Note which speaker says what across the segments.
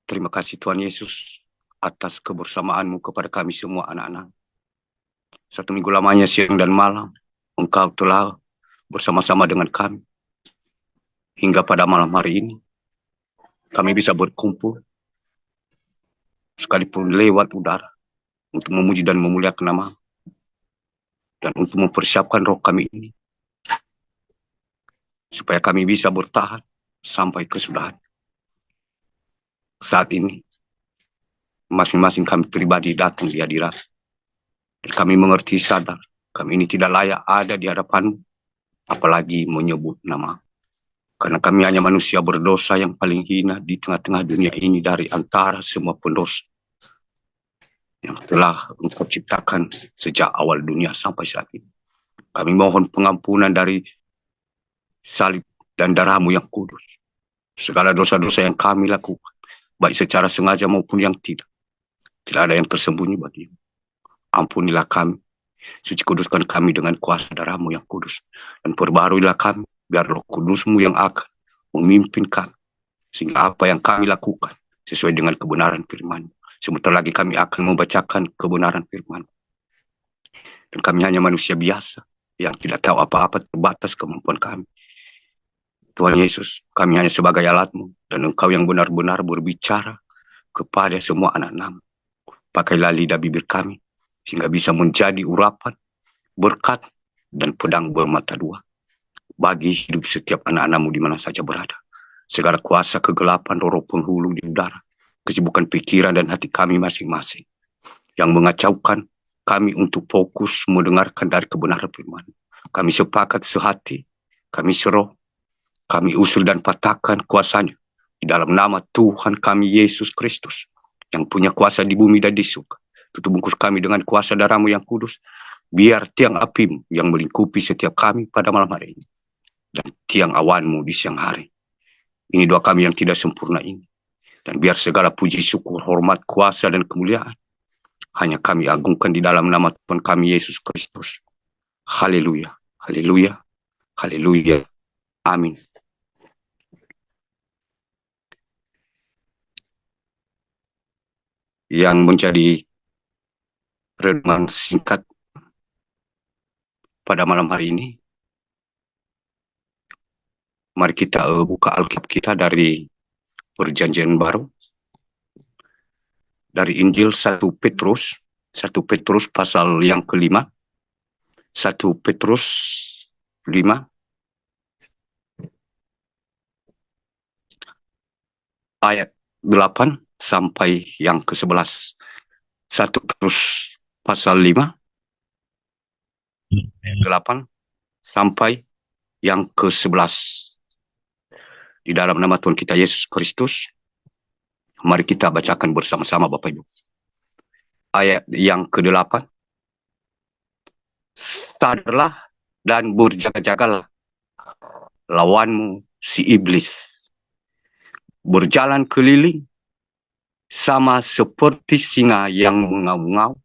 Speaker 1: Terima kasih Tuhan Yesus atas kebersamaan-Mu kepada kami semua anak-anak. 1 minggu lamanya siang dan malam, Engkau telah bersama-sama dengan kami. Hingga pada malam hari ini, kami bisa berkumpul, sekalipun lewat udara, untuk memuji dan memuliakan nama, dan untuk mempersiapkan roh kami ini, supaya kami bisa bertahan sampai kesudahan. Saat ini, masing-masing kami pribadi datang di hadirat. Dan kami mengerti sadar, kami ini tidak layak ada di hadapan-Mu, apalagi menyebut nama. Karena kami hanya manusia berdosa yang paling hina di tengah-tengah dunia ini dari antara semua pendosa yang telah Engkau ciptakan sejak awal dunia sampai saat ini. Kami mohon pengampunan dari salib dan darah-Mu yang kudus. Segala dosa-dosa yang kami lakukan, baik secara sengaja maupun yang tidak. Tidak ada yang tersembunyi bagi-Mu. Ampunilah kami, suci kuduskan kami dengan kuasa darah-Mu yang kudus. Dan perbaharuilah kami, biar Roh Kudus-Mu yang akan memimpin kami. Sehingga apa yang kami lakukan sesuai dengan kebenaran firman-Mu. Sebentar lagi kami akan membacakan kebenaran firman-Mu. Dan kami hanya manusia biasa yang tidak tahu apa-apa, terbatas kemampuan kami. Tuhan Yesus, kami hanya sebagai alat-Mu. Dan Engkau yang benar-benar berbicara kepada semua anak-anak-Mu. Pakailah lidah bibir kami, sehingga bisa menjadi urapan, berkat, dan pedang bermata dua bagi hidup setiap anak-anak-Mu di mana saja berada. Segala kuasa kegelapan, roh penghulu di udara, kesibukan pikiran dan hati kami masing-masing, yang mengacaukan kami untuk fokus mendengarkan dari kebenaran firman. Kami sepakat sehati, kami seroh, kami usul dan patahkan kuasanya di dalam nama Tuhan kami Yesus Kristus, yang punya kuasa di bumi dan di surga. Tutup bungkus kami dengan kuasa darah-Mu yang kudus, biar tiang api-Mu yang melingkupi setiap kami pada malam hari ini, dan tiang awan-Mu di siang hari. Ini doa kami yang tidak sempurna ini. Dan biar segala puji, syukur, hormat, kuasa, dan kemuliaan hanya kami agungkan di dalam nama Tuhan kami Yesus Kristus. Haleluya, haleluya, haleluya. Amin. Yang menjadi renungan singkat pada malam hari ini, mari kita buka Alkitab kita dari Perjanjian Baru, dari Injil 1 Petrus pasal yang ke-5, 1 Petrus 5 ayat 8 sampai yang ke-11. 1 Petrus pasal 5 ayat 8 sampai yang ke-11. Di dalam nama Tuhan kita Yesus Kristus, mari kita bacakan bersama-sama Bapak Ibu. Ayat yang ke-8. Sadarlah dan berjaga-jagalah, lawanmu si iblis berjalan keliling sama seperti singa yang mengau-ngau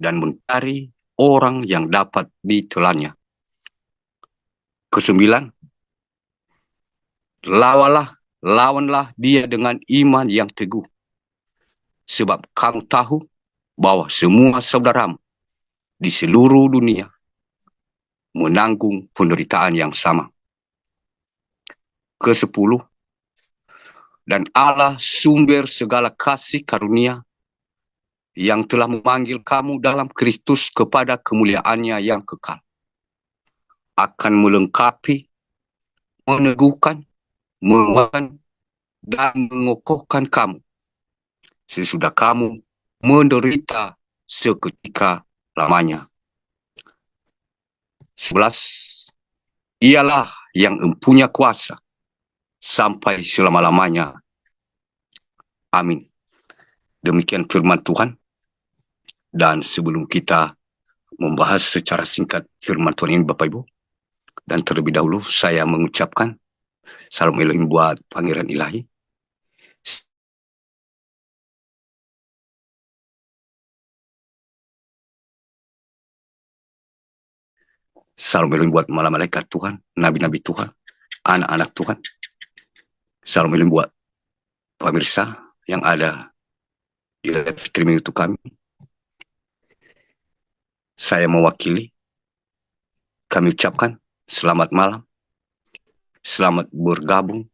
Speaker 1: dan mencari orang yang dapat ditelannya. Ke-9, lawanlah dia dengan iman yang teguh, sebab kamu tahu bahwa semua saudaramu di seluruh dunia menanggung penderitaan yang sama. Ke-10, dan Allah sumber segala kasih karunia yang telah memanggil kamu dalam Kristus kepada kemuliaan-Nya yang kekal, akan melengkapi, meneguhkan, menguatkan, dan mengokohkan kamu sesudah kamu menderita seketika lamanya. 11, ialah yang mempunyai kuasa sampai selama-lamanya. Amin. Demikian firman Tuhan. Dan sebelum kita membahas secara singkat firman Tuhan ini Bapak Ibu, dan terlebih dahulu saya mengucapkan salam Elohim buat Pangeran Ilahi. Salam Elohim buat malaikat Tuhan, nabi-nabi Tuhan, anak-anak Tuhan. Salam Elohim buat pemirsa yang ada di live streaming itu kami. Saya mewakili, kami ucapkan selamat malam, selamat bergabung,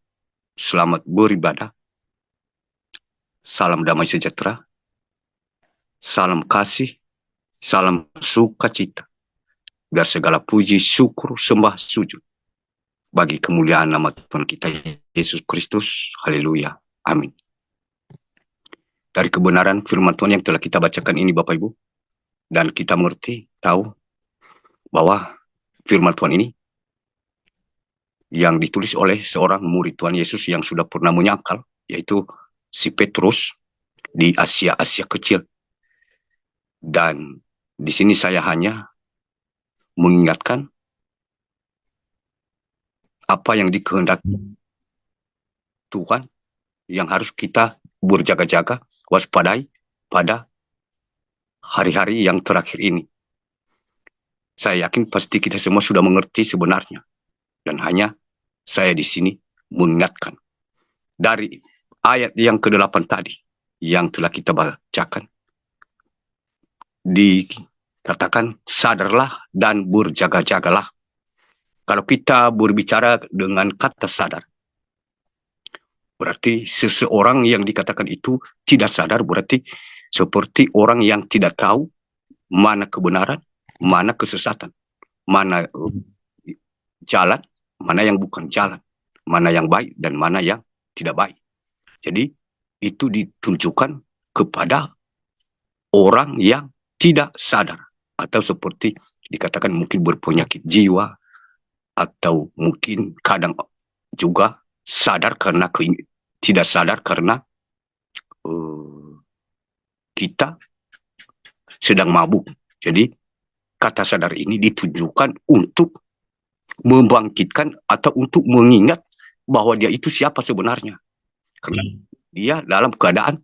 Speaker 1: selamat beribadah, salam damai sejahtera, salam kasih, salam sukacita, biar segala puji, syukur, sembah, sujud bagi kemuliaan nama Tuhan kita Yesus Kristus. Haleluya. Amin. Dari kebenaran firman Tuhan yang telah kita bacakan ini Bapak Ibu, dan kita mengerti, tahu bahwa firman Tuhan ini yang ditulis oleh seorang murid Tuhan Yesus yang sudah pernah menyangkal, yaitu si Petrus di Asia kecil. Dan di sini saya hanya mengingatkan apa yang dikehendaki Tuhan yang harus kita berjaga-jaga, waspadai pada hari-hari yang terakhir ini. Saya yakin pasti kita semua sudah mengerti sebenarnya. Dan hanya saya di sini mengingatkan. Dari ayat yang ke-8 tadi, yang telah kita bacakan, dikatakan sadarlah dan berjaga-jagalah. Kalau kita berbicara dengan kata sadar, berarti seseorang yang dikatakan itu tidak sadar, berarti seperti orang yang tidak tahu mana kebenaran, mana kesesatan, mana jalan, mana yang bukan jalan, mana yang baik dan mana yang tidak baik. Jadi itu ditunjukkan kepada orang yang tidak sadar, atau seperti dikatakan mungkin berpenyakit jiwa, atau mungkin kadang juga sadar karena tidak sadar karena kita sedang mabuk. Jadi kata sadar ini ditunjukkan untuk membangkitkan atau untuk mengingat bahwa dia itu siapa sebenarnya. Karena dia dalam keadaan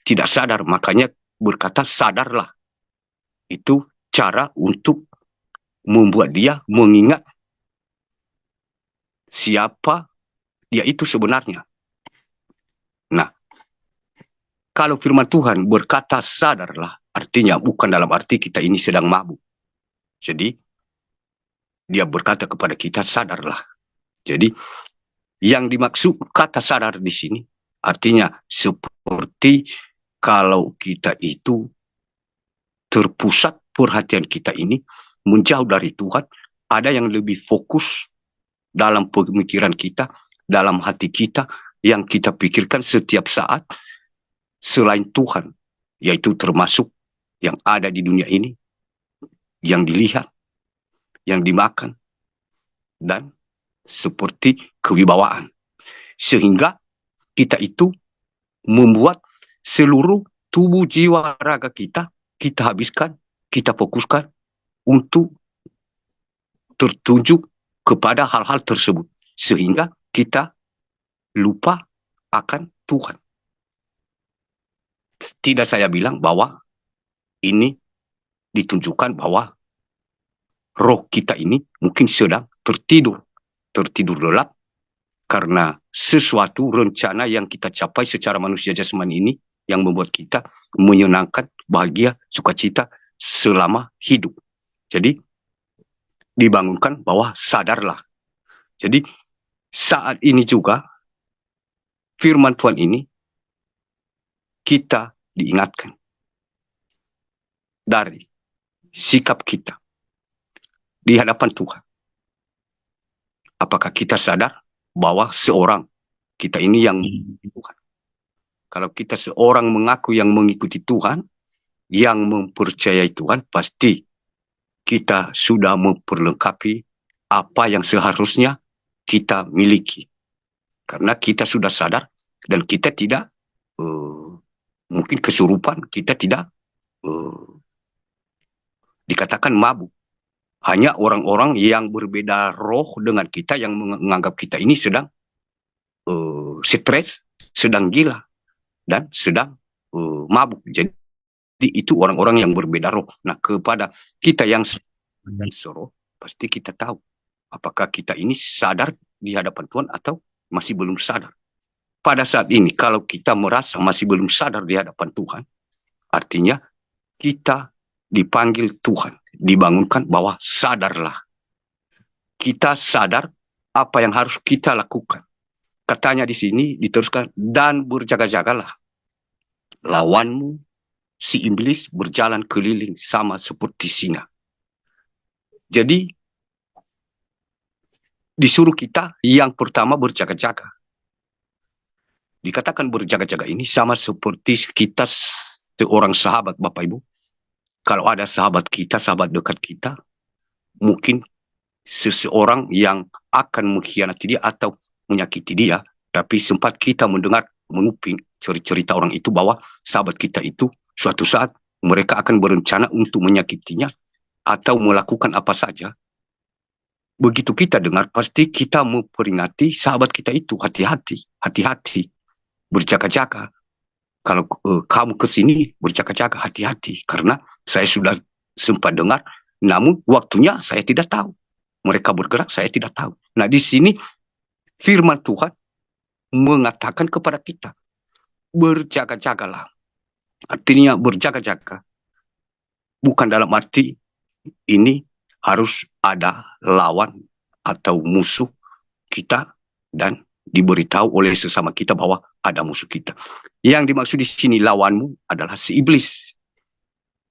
Speaker 1: tidak sadar, makanya berkata sadarlah. Itu cara untuk membuat dia mengingat siapa dia itu sebenarnya. Nah, kalau firman Tuhan berkata sadarlah, artinya bukan dalam arti kita ini sedang mabuk. Jadi, dia berkata kepada kita sadarlah. Jadi, yang dimaksud kata sadar di sini, artinya seperti kalau kita itu terpusat perhatian kita ini menjauh dari Tuhan, ada yang lebih fokus dalam pemikiran kita, dalam hati kita, yang kita pikirkan setiap saat selain Tuhan, yaitu termasuk yang ada di dunia ini, yang dilihat, yang dimakan, dan seperti kewibawaan. Sehingga kita itu membuat seluruh tubuh, jiwa, raga kita habiskan, kita fokuskan untuk tertunjuk kepada hal-hal tersebut. Sehingga kita lupa akan Tuhan. Tidak saya bilang bahwa ini ditunjukkan bahwa roh kita ini mungkin sedang tertidur lelap karena sesuatu rencana yang kita capai secara manusia jasmani ini yang membuat kita menyenangkan, bahagia, sukacita selama hidup. Jadi dibangunkan bahwa sadarlah. Jadi saat ini juga firman Tuhan ini kita diingatkan dari sikap kita di hadapan Tuhan. Apakah kita sadar bahwa seorang kita ini yang mengikuti Tuhan? Kalau kita seorang mengaku yang mengikuti Tuhan, yang mempercayai Tuhan, pasti kita sudah memperlengkapi apa yang seharusnya kita miliki. Karena kita sudah sadar dan kita tidak mungkin kesurupan, kita tidak dikatakan mabuk. Hanya orang-orang yang berbeda roh dengan kita yang menganggap kita ini sedang stres, sedang gila, dan sedang mabuk. Jadi itu orang-orang yang berbeda roh. Nah, kepada kita yang seroh, pasti kita tahu apakah kita ini sadar di hadapan Tuhan atau masih belum sadar. pada saat ini kalau kita merasa masih belum sadar di hadapan Tuhan, artinya kita dipanggil Tuhan, dibangunkan bahwa sadarlah. Kita sadar apa yang harus kita lakukan. Katanya di sini diteruskan, dan berjaga-jagalah. Lawanmu, si iblis, berjalan keliling sama seperti singa. Jadi, disuruh kita yang pertama berjaga-jaga. Dikatakan berjaga-jaga ini sama seperti kita seorang sahabat, Bapak Ibu. Kalau ada sahabat kita, sahabat dekat kita, mungkin seseorang yang akan mengkhianati dia atau menyakiti dia, tapi sempat kita mendengar, menguping cerita orang itu bahwa sahabat kita itu suatu saat mereka akan berencana untuk menyakitinya atau melakukan apa saja. Begitu kita dengar, pasti kita memperingati sahabat kita itu, hati-hati, hati-hati, berjaga-jaga. Kalau kamu ke sini, berjaga-jaga, hati-hati. Karena saya sudah sempat dengar, namun waktunya saya tidak tahu. Mereka bergerak, saya tidak tahu. Nah, di sini firman Tuhan mengatakan kepada kita, berjaga-jagalah. Artinya berjaga-jaga. Bukan dalam arti ini harus ada lawan atau musuh kita dan diberitahu oleh sesama kita bahwa ada musuh kita. Yang dimaksud di sini lawanmu adalah si iblis.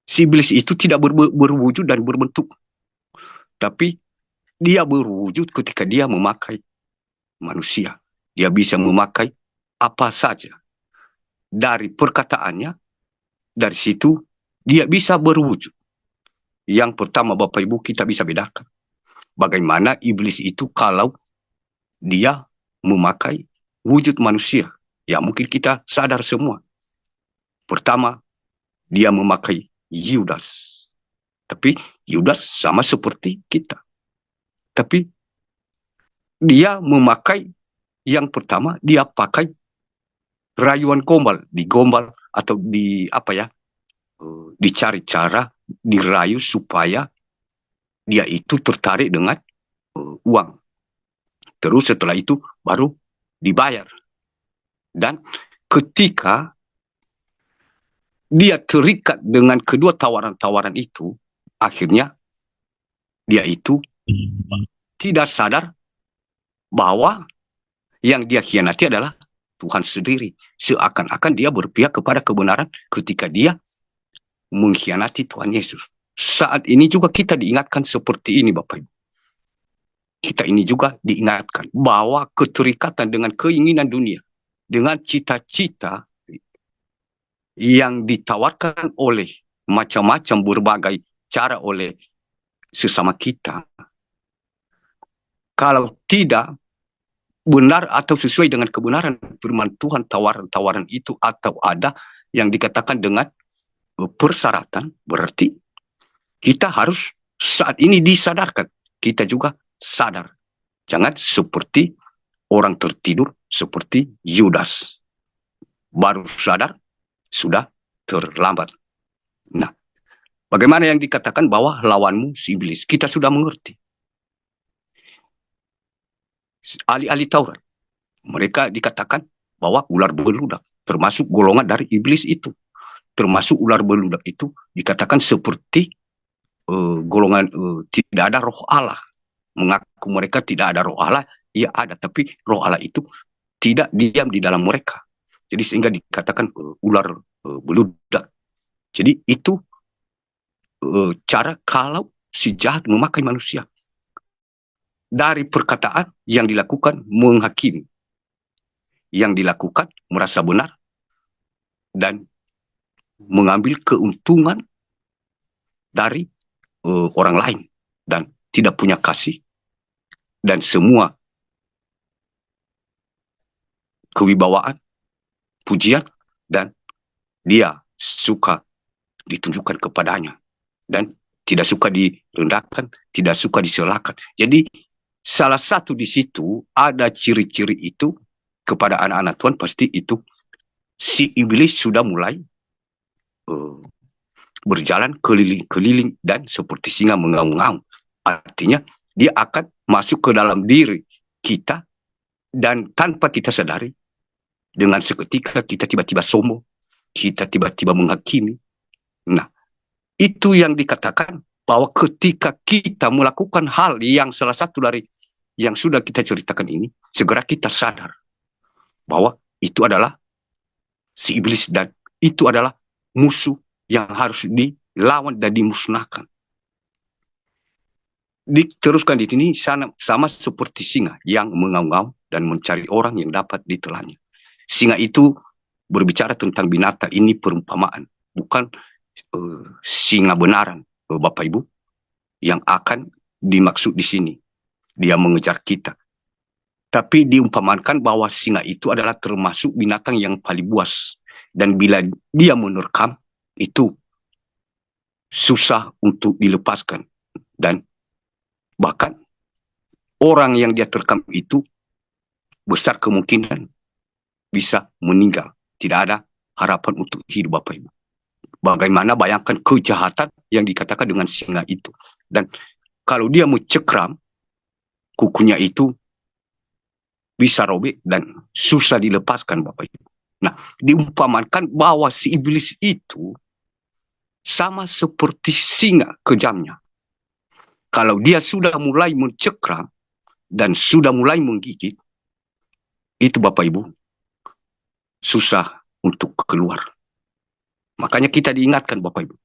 Speaker 1: Si iblis itu tidak berwujud dan berbentuk. Tapi dia berwujud ketika dia memakai manusia. Dia bisa memakai apa saja. Dari perkataannya, dari situ dia bisa berwujud. Yang pertama Bapak Ibu kita bisa bedakan. Bagaimana iblis itu kalau dia memakai wujud manusia. Ya mungkin kita sadar semua. Pertama, dia memakai Yudas. Tapi Yudas sama seperti kita. Tapi dia memakai yang pertama, dia pakai rayuan gombal. Digombal atau dicari cara, dirayu supaya dia itu tertarik dengan uang. Terus setelah itu baru dibayar. Dan ketika dia terikat dengan kedua tawaran-tawaran itu, akhirnya dia itu tidak sadar bahwa yang dia khianati adalah Tuhan sendiri. Seakan-akan dia berpihak kepada kebenaran ketika dia mengkhianati Tuhan Yesus. Saat ini juga kita diingatkan seperti ini Bapak Ibu. Kita ini juga diingatkan bahwa keterikatan dengan keinginan dunia, dengan cita-cita yang ditawarkan oleh macam-macam berbagai cara oleh sesama kita, kalau tidak benar atau sesuai dengan kebenaran firman Tuhan, tawaran-tawaran itu atau ada yang dikatakan dengan persyaratan, berarti kita harus saat ini disadarkan. Kita juga sadar. Jangan seperti orang tertidur seperti Yudas. Baru sadar, sudah terlambat. Nah, bagaimana yang dikatakan bahwa lawanmu si iblis? Kita sudah mengerti. Ahli-ahli Taurat, mereka dikatakan bahwa ular beludak, termasuk golongan dari iblis itu. Termasuk ular beludak itu dikatakan seperti golongan tidak ada roh Allah. Mengaku mereka tidak ada roh Allah, ya ada, tapi roh Allah itu tidak diam di dalam mereka. Jadi sehingga dikatakan ular beludak. Jadi itu cara kalau si jahat memakai manusia. Dari perkataan yang dilakukan menghakimi. Yang dilakukan merasa benar dan mengambil keuntungan dari orang lain dan tidak punya kasih dan semua kewibawaan, pujian, dan dia suka ditunjukkan kepadanya dan tidak suka direndahkan, tidak suka diselahkan. Jadi salah satu di situ ada ciri-ciri itu kepada anak-anak Tuhan, pasti itu si iblis sudah mulai berjalan keliling-keliling dan seperti singa mengaum-ngaum. Artinya dia akan masuk ke dalam diri kita dan tanpa kita sadari Dengan seketika kita tiba-tiba sombong, kita tiba-tiba menghakimi. Nah, itu yang dikatakan bahwa ketika kita melakukan hal yang salah satu dari yang sudah kita ceritakan ini, segera kita sadar bahwa itu adalah si iblis dan itu adalah musuh yang harus dilawan dan dimusnahkan. Diteruskan di sini sama seperti singa yang mengaum-ngaum dan mencari orang yang dapat ditelannya. Singa itu berbicara tentang binatang, ini perumpamaan, bukan singa benaran, Bapak Ibu, yang akan dimaksud di sini. Dia mengejar kita. Tapi diumpamakan bahwa singa itu adalah termasuk binatang yang paling buas. Dan bila dia menerkam, itu susah untuk dilepaskan. Dan bahkan orang yang dia terkam itu besar kemungkinan bisa meninggal. Tidak ada harapan untuk hidup, Bapak Ibu. Bagaimana bayangkan kejahatan yang dikatakan dengan singa itu. Dan kalau dia mencekram, kukunya itu bisa robek dan susah dilepaskan, Bapak Ibu. Nah, diumpamakan bahwa si iblis itu sama seperti singa kejamnya. Kalau dia sudah mulai mencekram dan sudah mulai menggigit, itu Bapak Ibu susah untuk keluar. Makanya kita diingatkan, Bapak Ibu,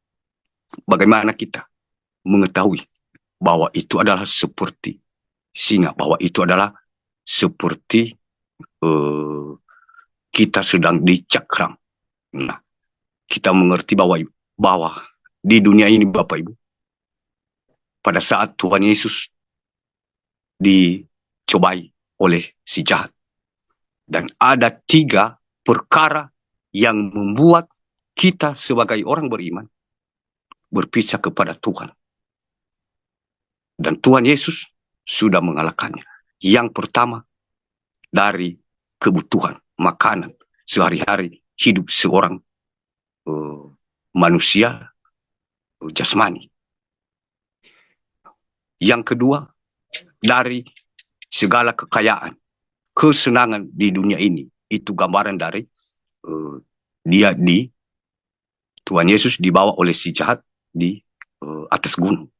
Speaker 1: bagaimana kita mengetahui bahwa itu adalah seperti singa, bahwa itu adalah seperti kita sedang dicakram. Nah, kita mengerti bahwa di dunia ini, Bapak Ibu, pada saat Tuhan Yesus dicobai oleh si jahat, dan ada 3 perkara yang membuat kita sebagai orang beriman berpisah kepada Tuhan. Dan Tuhan Yesus sudah mengalahkannya. Yang pertama, dari kebutuhan makanan sehari-hari hidup seorang manusia jasmani. Yang kedua, dari segala kekayaan, kesenangan di dunia ini. Itu gambaran dari Tuhan Yesus dibawa oleh si jahat di atas gunung.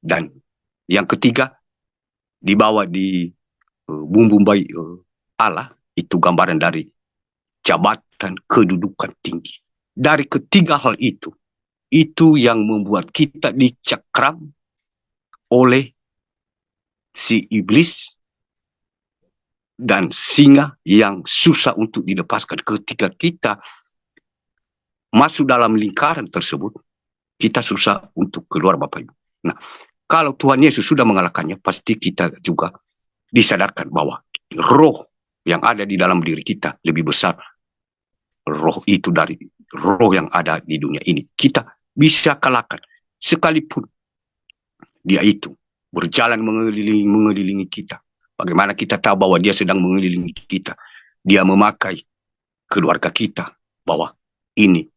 Speaker 1: Dan yang ketiga, dibawa di bumbung Allah, itu gambaran dari jabatan kedudukan tinggi. Dari ketiga hal itu yang membuat kita dicakram oleh si iblis dan singa yang susah untuk dilepaskan. Ketika kita masuk dalam lingkaran tersebut, kita susah untuk keluar, Bapak Ibu. Nah, kalau Tuhan Yesus sudah mengalahkannya, pasti kita juga disadarkan bahwa roh yang ada di dalam diri kita lebih besar roh itu dari roh yang ada di dunia ini. Kita bisa kalahkan sekalipun dia itu berjalan mengelilingi kita. Bagaimana kita tahu bahwa dia sedang mengelilingi kita? Dia memakai keluarga kita bahwa ini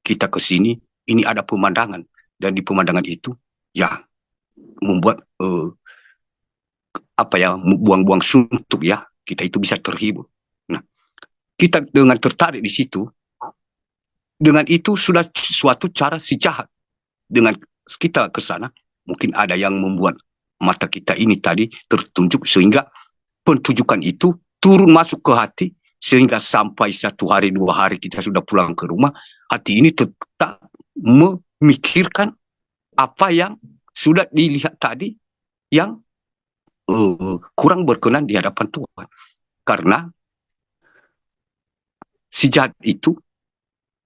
Speaker 1: kita ke sini, ini ada pemandangan, dan di pemandangan itu ya membuat buang-buang suntuk, ya, kita itu bisa terhibur. Nah, kita dengan tertarik di situ, dengan itu sudah suatu cara si jahat. Dengan kita ke sana, mungkin ada yang membuat mata kita ini tadi tertunjuk, sehingga pentunjukan itu turun masuk ke hati, sehingga sampai 1 hari 2 hari kita sudah pulang ke rumah, hati ini tetap memikirkan apa yang sudah dilihat tadi yang kurang berkenan di hadapan Tuhan. Karena si jahat itu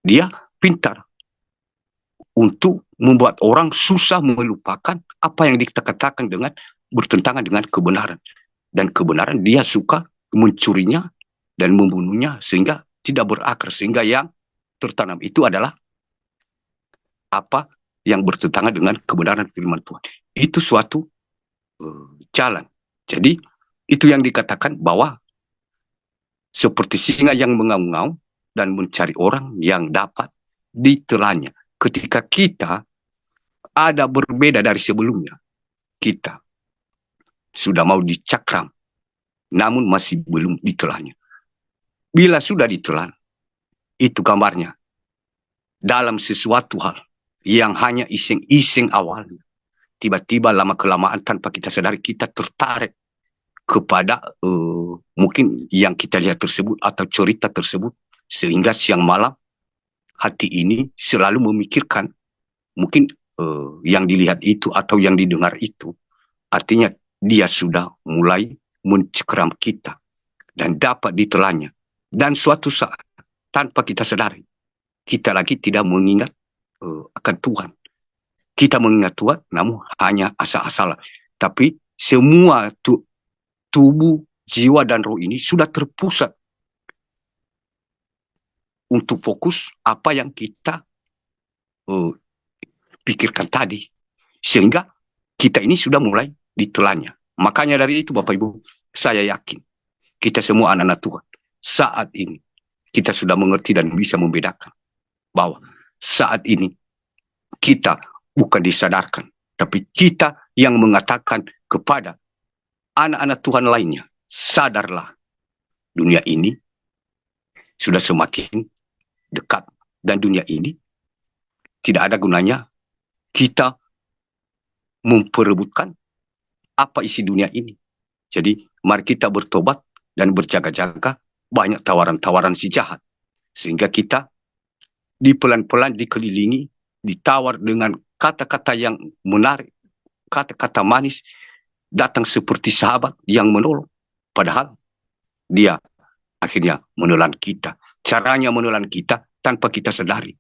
Speaker 1: dia pintar untuk membuat orang susah melupakan apa yang dikatakan dengan bertentangan dengan kebenaran. Dan kebenaran dia suka mencurinya dan membunuhnya sehingga tidak berakar. Sehingga yang tertanam itu adalah apa yang bertentangan dengan kebenaran firman Tuhan. Itu suatu jalan. Jadi itu yang dikatakan bahwa seperti singa yang mengaum-ngaum dan mencari orang yang dapat ditelannya. Ketika kita ada berbeda dari sebelumnya, kita sudah mau dicakram, namun masih belum ditelannya. Bila sudah ditelan, itu gambarnya dalam sesuatu hal yang hanya iseng-iseng awalnya, tiba-tiba lama-kelamaan tanpa kita sadari kita tertarik kepada mungkin yang kita lihat tersebut atau cerita tersebut, sehingga siang malam hati ini selalu memikirkan mungkin yang dilihat itu atau yang didengar itu. Artinya dia sudah mulai mencekram kita dan dapat ditelannya. Dan suatu saat tanpa kita sadari, kita lagi tidak mengingat akan Tuhan. Kita mengingat Tuhan namun hanya asal-asalan. Tapi semua tubuh, jiwa dan roh ini sudah terpusat untuk fokus apa yang kita pikirkan tadi. Sehingga kita ini sudah mulai ditelannya. Makanya dari itu Bapak Ibu, saya yakin kita semua anak-anak Tuhan saat ini kita sudah mengerti dan bisa membedakan bahwa saat ini kita bukan disadarkan, tapi kita yang mengatakan kepada anak-anak Tuhan lainnya, sadarlah, dunia ini sudah semakin dekat dan dunia ini tidak ada gunanya kita memperebutkan apa isi dunia ini. Jadi mari kita bertobat dan berjaga-jaga, banyak tawaran-tawaran si jahat. Sehingga kita pelan-pelan dikelilingi, ditawar dengan kata-kata yang menarik, kata-kata manis, datang seperti sahabat yang menolong. Padahal dia akhirnya menelan kita. Caranya menelan kita tanpa kita sadari.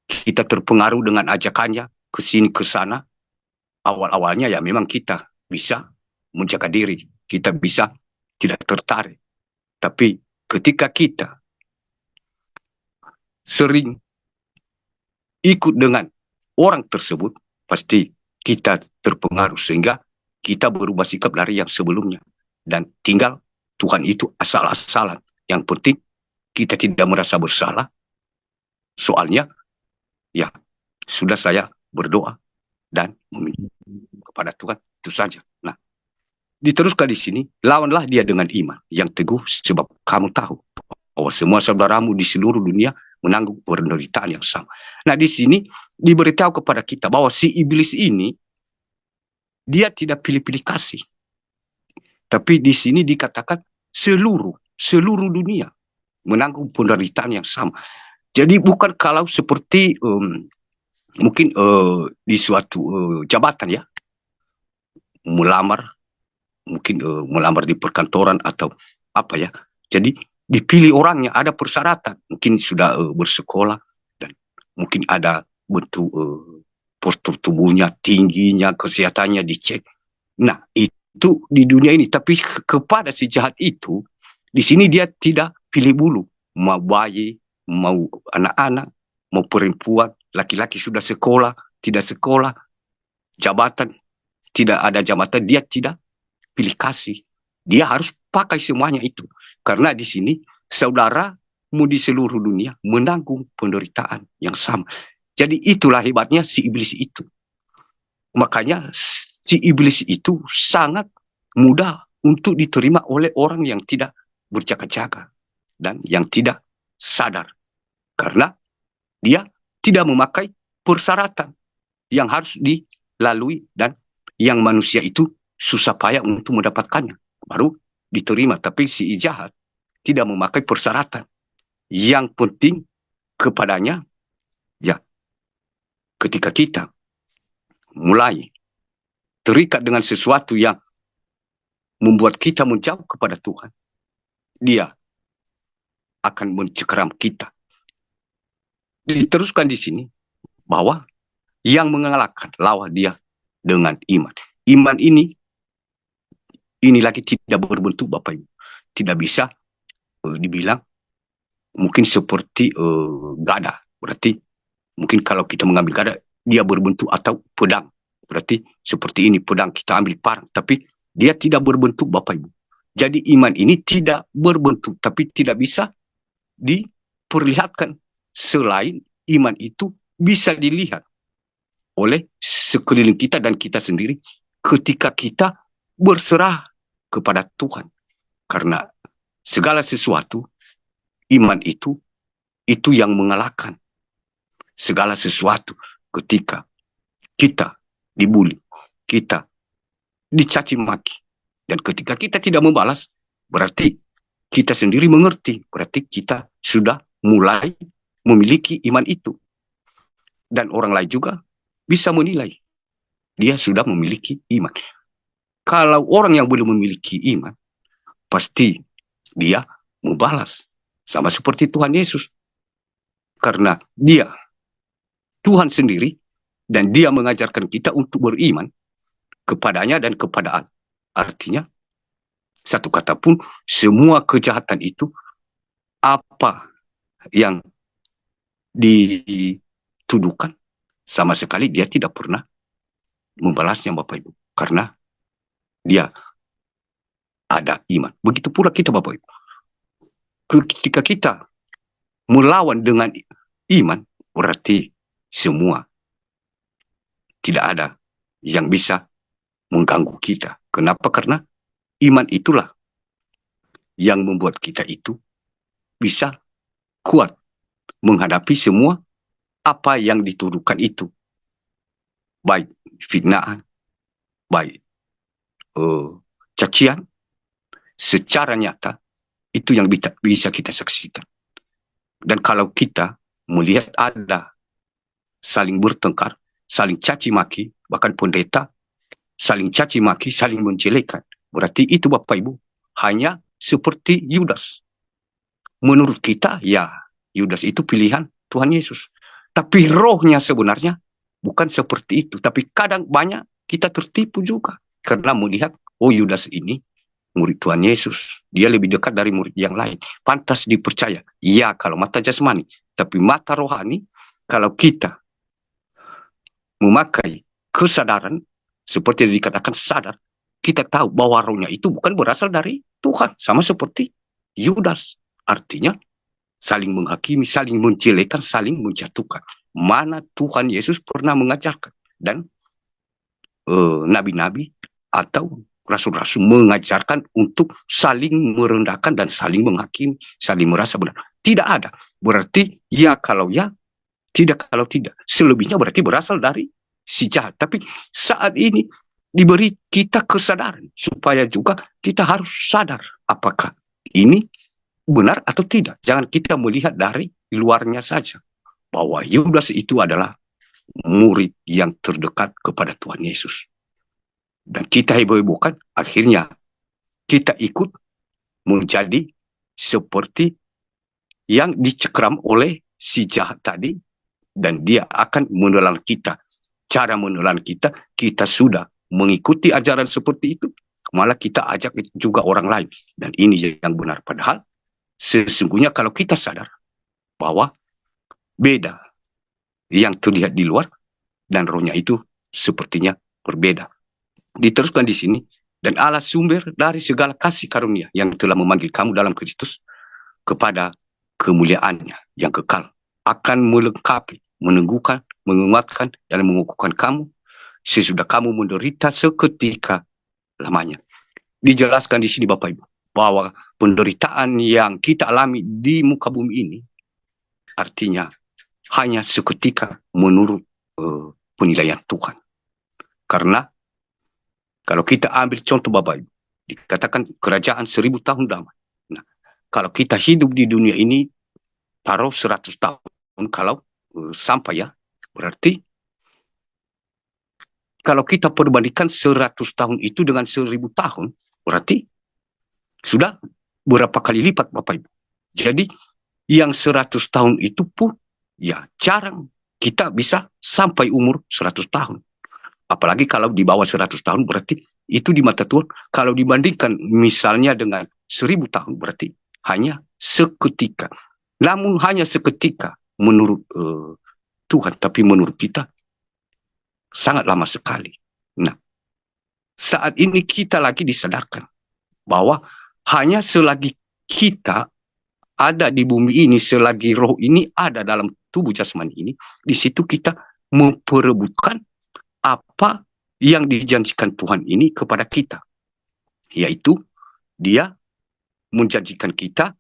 Speaker 1: Kita terpengaruh dengan ajakannya ke sini ke sana. Awal-awalnya ya memang kita bisa menjaga diri, kita bisa tidak tertarik. Tapi ketika kita sering ikut dengan orang tersebut, pasti kita terpengaruh sehingga kita berubah sikap dari yang sebelumnya. Dan tinggal Tuhan itu asal-asalan. Yang penting kita tidak merasa bersalah. Soalnya ya sudah saya berdoa dan meminta kepada Tuhan, itu saja. Nah, diteruskan di sini, lawanlah dia dengan iman yang teguh, sebab kamu tahu bahwa semua saudaramu di seluruh dunia menanggung penderitaan yang sama. Nah, di sini diberitahu kepada kita bahwa si iblis ini dia tidak pilih-pilih kasih. Tapi di sini dikatakan seluruh dunia menanggung penderitaan yang sama. Jadi bukan kalau seperti mungkin di suatu jabatan ya, melamar, mungkin melamar di perkantoran atau apa ya. Jadi dipilih orangnya, ada persyaratan, mungkin sudah bersekolah dan mungkin ada bentuk postur tubuhnya, tingginya, kesehatannya dicek. Nah itu di dunia ini, tapi kepada si jahat itu di sini dia tidak pilih bulu, mau bayi, mau anak-anak, mau perempuan, laki-laki sudah sekolah, tidak sekolah, jabatan, tidak ada jabatan, dia tidak pilih kasih. Dia harus pakai semuanya itu. Karena di sini, saudaramu di seluruh dunia menanggung penderitaan yang sama. Jadi itulah hebatnya si iblis itu. Makanya si iblis itu sangat mudah untuk diterima oleh orang yang tidak berjaga-jaga dan yang tidak sadar. Karena dia tidak memakai persyaratan yang harus dilalui dan yang manusia itu susah payah untuk mendapatkannya. Baru diterima. Tapi si jahat tidak memakai persyaratan. Yang penting kepadanya, ya, ketika kita mulai terikat dengan sesuatu yang membuat kita menjauh kepada Tuhan, dia akan mencekram kita. Diteruskan di sini bahwa yang mengalahkan lawan dia dengan iman. Iman ini lagi tidak berbentuk Bapak Ibu. Tidak bisa dibilang mungkin seperti gada. Berarti mungkin kalau kita mengambil gada dia berbentuk atau pedang. Berarti seperti ini pedang kita ambil parang. Tapi dia tidak berbentuk Bapak Ibu. Jadi iman ini tidak berbentuk. Tapi tidak bisa diperlihatkan. Selain iman itu bisa dilihat oleh sekeliling kita dan kita sendiri ketika kita berserah kepada Tuhan. Karena segala sesuatu iman itu yang mengalahkan segala sesuatu. Ketika kita dibuli, kita dicaci maki, dan ketika kita tidak membalas, berarti kita sendiri mengerti, berarti kita sudah mulai memiliki iman itu. Dan orang lain juga bisa menilai, dia sudah memiliki iman. Kalau orang yang belum memiliki iman, pasti dia membalas. Sama seperti Tuhan Yesus. Karena dia Tuhan sendiri, dan dia mengajarkan kita untuk beriman kepadanya dan kepada Allah. Artinya, satu kata pun, semua kejahatan itu, apa yang dituduhkan, sama sekali dia tidak pernah membalasnya, Bapak Ibu. Karena dia ada iman. Begitu pula kita, Bapak Ibu. Ketika kita melawan dengan iman, berarti semua tidak ada yang bisa mengganggu kita. Kenapa? Karena iman itulah yang membuat kita itu bisa kuat menghadapi semua apa yang dituduhkan itu. Baik fitnaan, baik cacian, secara nyata itu yang bisa kita saksikan. Dan kalau kita melihat ada saling bertengkar, saling caci maki, bahkan pendeta saling caci maki, saling menjelekan, berarti itu, Bapak Ibu, hanya seperti Yudas. Menurut kita, ya, Yudas itu pilihan Tuhan Yesus. Tapi rohnya sebenarnya bukan seperti itu. Tapi kadang banyak kita tertipu juga. Karena melihat, oh, Yudas ini murid Tuhan Yesus. Dia lebih dekat dari murid yang lain. Pantas dipercaya. Ya, kalau mata jasmani. Tapi mata rohani, kalau kita memakai kesadaran, seperti yang dikatakan sadar, kita tahu bahwa rohnya itu bukan berasal dari Tuhan. Sama seperti Yudas. Artinya, saling menghakimi, saling menjelekan, saling menjatuhkan. Mana Tuhan Yesus pernah mengajarkan. Dan nabi-nabi atau rasul-rasul mengajarkan untuk saling merendahkan dan saling menghakimi, saling merasa benar. Tidak ada. Berarti ya kalau ya, tidak kalau tidak. Selebihnya berarti berasal dari si jahat. Tapi saat ini diberi kita kesadaran supaya juga kita harus sadar apakah ini benar atau tidak. Jangan kita melihat dari luarnya saja bahwa Yudas itu adalah murid yang terdekat kepada Tuhan Yesus. Dan kita ibu-ibu kan akhirnya kita ikut menjadi seperti yang dicekram oleh si jahat tadi, dan dia akan menelan kita. Cara menelan kita, kita sudah mengikuti ajaran seperti itu, malah kita ajak juga orang lain. Dan ini yang benar. Padahal sesungguhnya kalau kita sadar bahwa beda yang terlihat di luar dan rohnya itu sepertinya berbeda. Diteruskan di sini, dan Allah sumber dari segala kasih karunia yang telah memanggil kamu dalam Kristus kepada kemuliaannya yang kekal, akan melengkapi, meneguhkan, menguatkan, dan mengukuhkan kamu sesudah kamu menderita seketika lamanya. Dijelaskan di sini, Bapak Ibu, bahwa penderitaan yang kita alami di muka bumi ini artinya hanya seketika menurut penilaian Tuhan. Karena kalau kita ambil contoh, Bapak Ibu, dikatakan kerajaan 1000 tahun damai. Nah, kalau kita hidup di dunia ini, taruh 100 tahun, kalau sampai ya, berarti kalau kita perbandingkan 100 tahun itu dengan 1000 tahun, berarti sudah berapa kali lipat, Bapak Ibu. Jadi, yang 100 tahun itu pun, ya jarang kita bisa sampai umur 100 tahun. Apalagi kalau di bawah 100 tahun, berarti itu di mata Tuhan. Kalau dibandingkan misalnya dengan 1000 tahun, berarti hanya seketika. Namun hanya seketika menurut Tuhan, tapi menurut kita sangat lama sekali. Nah, saat ini kita lagi disadarkan bahwa hanya selagi kita ada di bumi ini, selagi roh ini ada dalam tubuh jasmani ini, di situ kita memperebutkan apa yang dijanjikan Tuhan ini kepada kita. Yaitu dia menjanjikan kita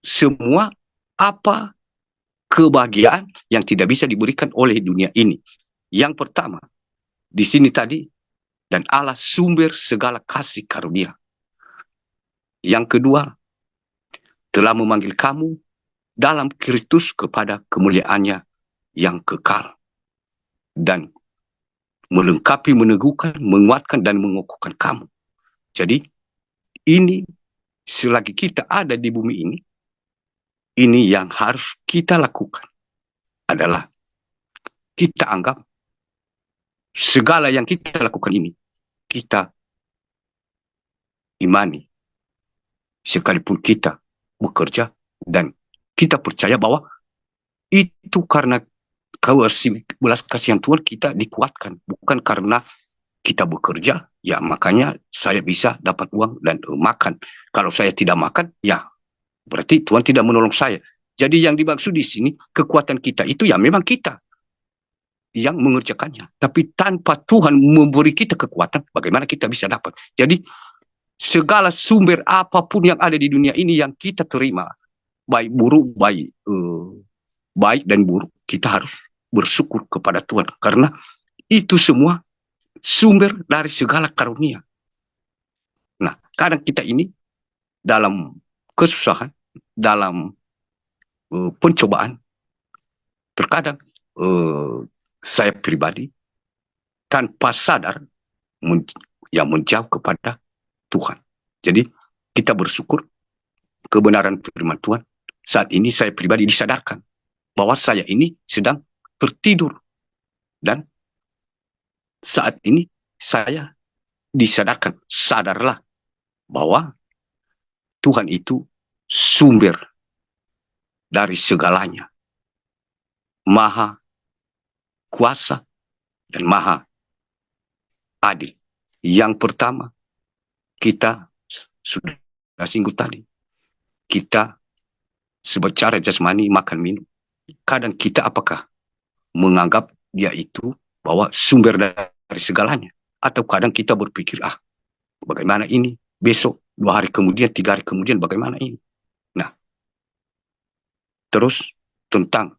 Speaker 1: semua apa kebahagiaan yang tidak bisa diberikan oleh dunia ini. Yang pertama, di sini tadi, dan Allah sumber segala kasih karunia. Yang kedua, telah memanggil kamu dalam Kristus kepada kemuliaannya yang kekal. Dan melengkapi, meneguhkan, menguatkan, dan mengukuhkan kamu. Jadi, ini selagi kita ada di bumi ini yang harus kita lakukan adalah kita anggap segala yang kita lakukan ini, kita imani. Sekalipun kita bekerja dan kita percaya bahwa itu karena belas kasihan Tuhan kita dikuatkan, bukan karena kita bekerja, ya makanya saya bisa dapat uang dan makan. Kalau saya tidak makan, ya berarti Tuhan tidak menolong saya. Jadi yang dimaksud di sini, kekuatan kita itu ya memang kita yang mengerjakannya. Tapi tanpa Tuhan memberi kita kekuatan, bagaimana kita bisa dapat? Jadi segala sumber apapun yang ada di dunia ini yang kita terima, baik buruk, baik dan buruk, kita harus bersyukur kepada Tuhan. Karena itu semua sumber dari segala karunia. Nah, kadang kita ini dalam kesusahan, dalam pencobaan, terkadang saya pribadi tanpa sadar menjauh kepada Tuhan. Jadi kita bersyukur kebenaran firman Tuhan. Saat ini saya pribadi disadarkan bahwa saya ini sedang tertidur. Dan saat ini saya disadarkan, sadarlah bahwa Tuhan itu sumber dari segalanya. Maha kuasa dan maha adil. Yang pertama, kita sudah singgung tadi, kita secara jasmani makan minum. Kadang kita apakah menganggap dia itu bahwa sumber dari segalanya, atau kadang kita berpikir bagaimana ini besok, 2 hari kemudian, 3 hari kemudian, bagaimana ini. Nah, terus tentang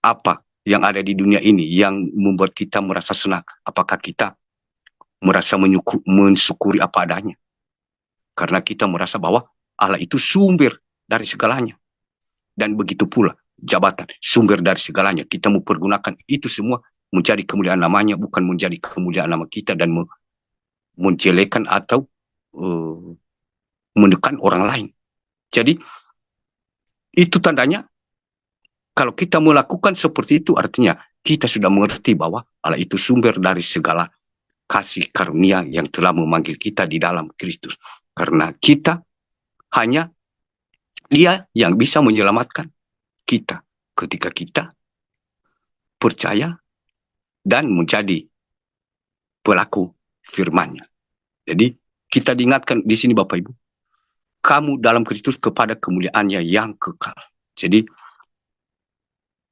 Speaker 1: apa yang ada di dunia ini yang membuat kita merasa senang, apakah kita merasa mensyukuri apa adanya, karena kita merasa bahwa Allah itu sumber dari segalanya. Dan begitu pula jabatan, sumber dari segalanya. Kita mempergunakan itu semua menjadi kemuliaan namanya, bukan menjadi kemuliaan nama kita dan menjelekan atau menekan orang lain. Jadi itu tandanya kalau kita melakukan seperti itu, artinya kita sudah mengerti bahwa Allah itu sumber dari segala kasih karunia yang telah memanggil kita di dalam Kristus. Karena kita hanya Dia yang bisa menyelamatkan kita ketika kita percaya dan menjadi pelaku firman-Nya. Jadi kita diingatkan di sini Bapak Ibu, kamu dalam Kristus kepada kemuliaannya yang kekal. Jadi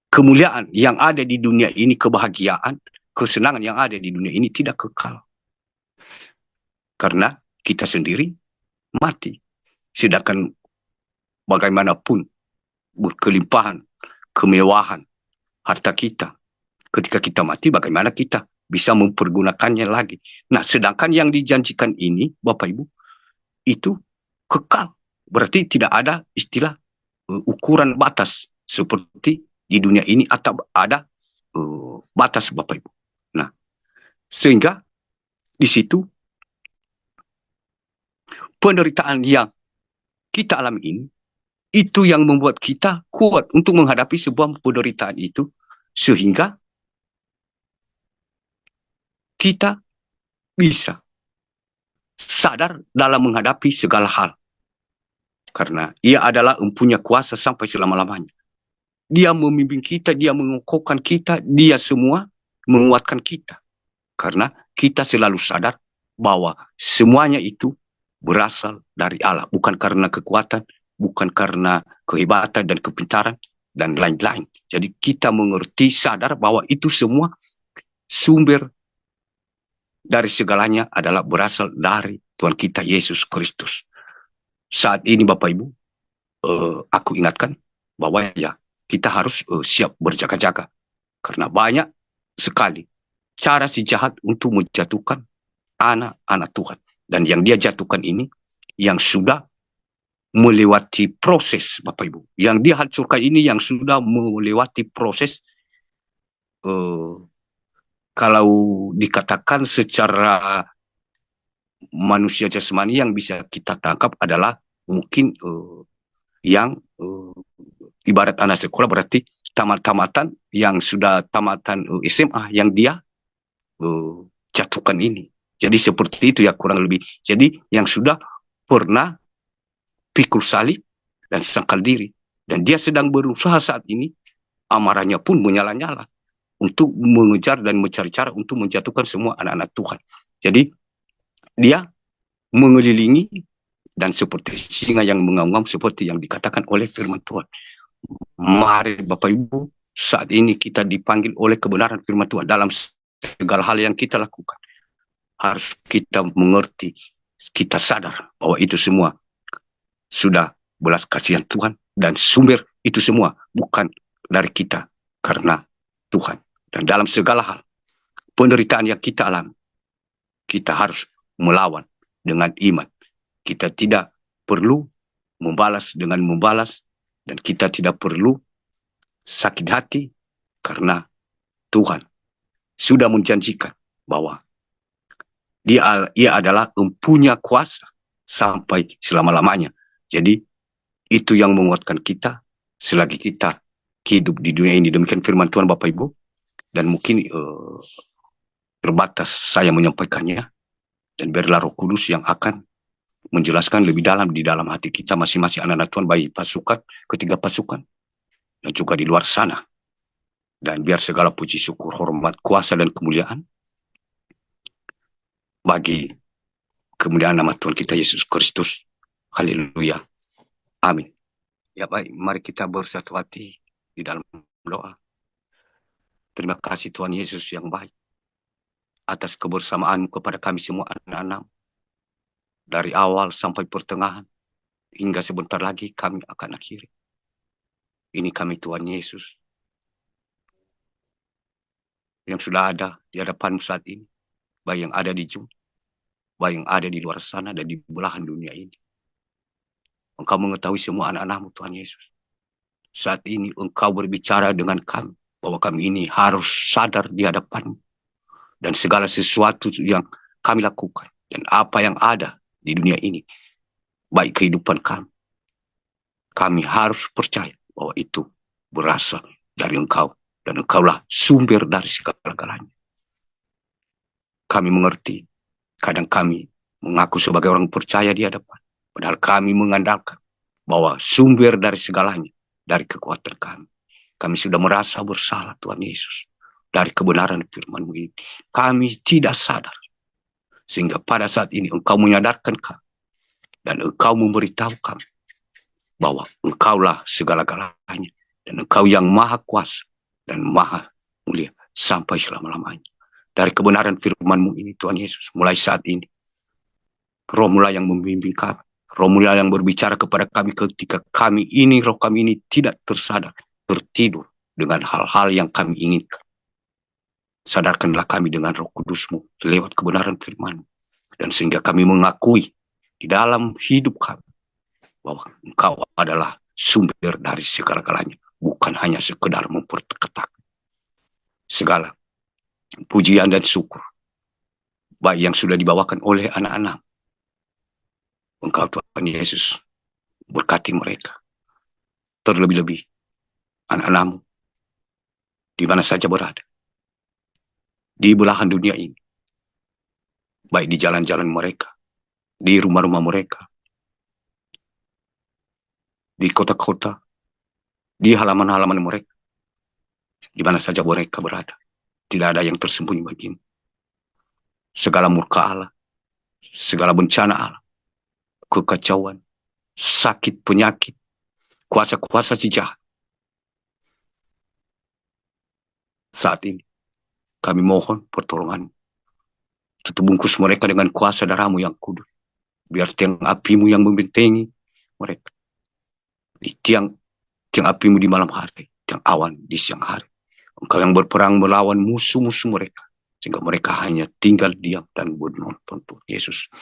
Speaker 1: kemuliaan yang ada di dunia ini, kebahagiaan, kesenangan yang ada di dunia ini tidak kekal. Karena kita sendiri mati. Sedangkan bagaimanapun berkelimpahan, kemewahan, harta kita, ketika kita mati, bagaimana kita bisa mempergunakannya lagi. Nah, sedangkan yang dijanjikan ini, Bapak Ibu, itu kekal. Berarti tidak ada istilah ukuran batas seperti di dunia ini, atau ada batas, Bapak Ibu. Nah, sehingga di situ penderitaan yang kita alami ini, itu yang membuat kita kuat untuk menghadapi sebuah penderitaan itu, sehingga kita bisa sadar dalam menghadapi segala hal. Karena Ia adalah empunya kuasa sampai selama-lamanya. Dia membimbing kita, Dia mengukuhkan kita, Dia semua menguatkan kita. Karena kita selalu sadar bahwa semuanya itu berasal dari Allah, bukan karena kekuatan, bukan karena kehebatan dan kepintaran dan lain-lain. Jadi kita mengerti, sadar bahwa itu semua sumber dari segalanya adalah berasal dari Tuhan kita Yesus Kristus. Saat ini Bapak Ibu, aku ingatkan bahwa ya kita harus siap berjaga-jaga. Karena banyak sekali cara si jahat untuk menjatuhkan anak-anak Tuhan. Dan yang dia jatuhkan ini, yang sudah melewati proses Bapak Ibu. Yang dia hancurkan ini yang sudah melewati proses, kalau dikatakan secara manusia jasmani yang bisa kita tangkap adalah mungkin yang ibarat anak sekolah berarti tamat-tamatan yang sudah tamatan SMA yang dia jatuhkan ini. Jadi seperti itu ya kurang lebih. Jadi yang sudah pernah pikul salib dan sangkal diri. Dan dia sedang berusaha saat ini, amarahnya pun menyala-nyala untuk mengejar dan mencari cara untuk menjatuhkan semua anak-anak Tuhan. Jadi dia mengelilingi dan seperti singa yang mengaum-ngaum seperti yang dikatakan oleh firman Tuhan. Mari Bapak Ibu, saat ini kita dipanggil oleh kebenaran firman Tuhan dalam segala hal yang kita lakukan. Harus kita mengerti, kita sadar bahwa itu semua sudah belas kasihan Tuhan dan sumber itu semua bukan dari kita, karena Tuhan. Dan dalam segala hal, penderitaan yang kita alami, kita harus melawan dengan iman. Kita tidak perlu membalas dengan membalas, dan kita tidak perlu sakit hati, karena Tuhan sudah menjanjikan bahwa ia adalah empunya kuasa sampai selama-lamanya. Jadi itu yang menguatkan kita selagi kita hidup di dunia ini. Demikian firman Tuhan Bapak Ibu. Dan mungkin terbatas saya menyampaikannya. Dan biarlah Roh Kudus yang akan menjelaskan lebih dalam di dalam hati kita masing-masing anak-anak Tuhan, baik pasukan, ketiga pasukan, dan juga di luar sana. Dan biar segala puji syukur, hormat, kuasa, dan kemuliaan bagi kemuliaan nama Tuhan kita Yesus Kristus. Haleluya. Amin. Ya baik, mari kita bersatu hati di dalam doa. Terima kasih Tuhan Yesus yang baik atas kebersamaan kepada kami semua anak-anak. Dari awal sampai pertengahan, hingga sebentar lagi kami akan akhiri. Ini kami Tuhan Yesus yang sudah ada di hadapanmu saat ini, baik yang ada di Zoom, baik yang ada di luar sana dan di belahan dunia ini. Engkau mengetahui semua anak-anakmu Tuhan Yesus. Saat ini Engkau berbicara dengan kami, bahwa kami ini harus sadar di hadapanmu. Dan segala sesuatu yang kami lakukan, dan apa yang ada di dunia ini, baik kehidupan kami, kami harus percaya bahwa itu berasal dari Engkau. Dan Engkaulah sumber dari segala-galanya. Kami mengerti, kadang kami mengaku sebagai orang percaya di hadapan, padahal kami mengandalkan bahwa sumber dari segalanya, dari kekuatan kami. Kami sudah merasa bersalah Tuhan Yesus, dari kebenaran firman-Mu ini. Kami tidak sadar, sehingga pada saat ini Engkau menyadarkan kami, dan Engkau memberitahu kami, bahwa Engkaulah segala-galanya, dan Engkau yang maha kuasa, dan maha mulia, sampai selama-lamanya. Dari kebenaran firman-Mu ini Tuhan Yesus, mulai saat ini, Roh mulai yang membimbing kami, Roh mulai yang berbicara kepada kami ketika kami ini, roh kami ini tidak tersadar, tertidur dengan hal-hal yang kami inginkan. Sadarkanlah kami dengan Roh Kudus-Mu lewat kebenaran firman-Mu, dan sehingga kami mengakui di dalam hidup kami bahwa Engkau adalah sumber dari segala-galanya, bukan hanya sekedar memperketat. Segala pujian dan syukur baik yang sudah dibawakan oleh anak-anak Engkau Tuhan Yesus, berkati mereka. Terlebih-lebih anak-anak-Mu di mana saja berada, di belahan dunia ini, baik di jalan-jalan mereka, di rumah-rumah mereka, di kota-kota, di halaman-halaman mereka, di mana saja mereka berada. Tidak ada yang tersembunyi bagimu. Segala murka Allah, segala bencana Allah, kekacauan, sakit, penyakit, kuasa-kuasa si jahat, saat ini kami mohon pertolongan. Tutup bungkus mereka dengan kuasa darah-Mu yang kudus. Biar tiang api-Mu yang membentengi mereka. Di tiang apimu di malam hari, tiang awan di siang hari. Engkau yang berperang melawan musuh-musuh mereka, sehingga mereka hanya tinggal diam dan menonton Tuhan Yesus.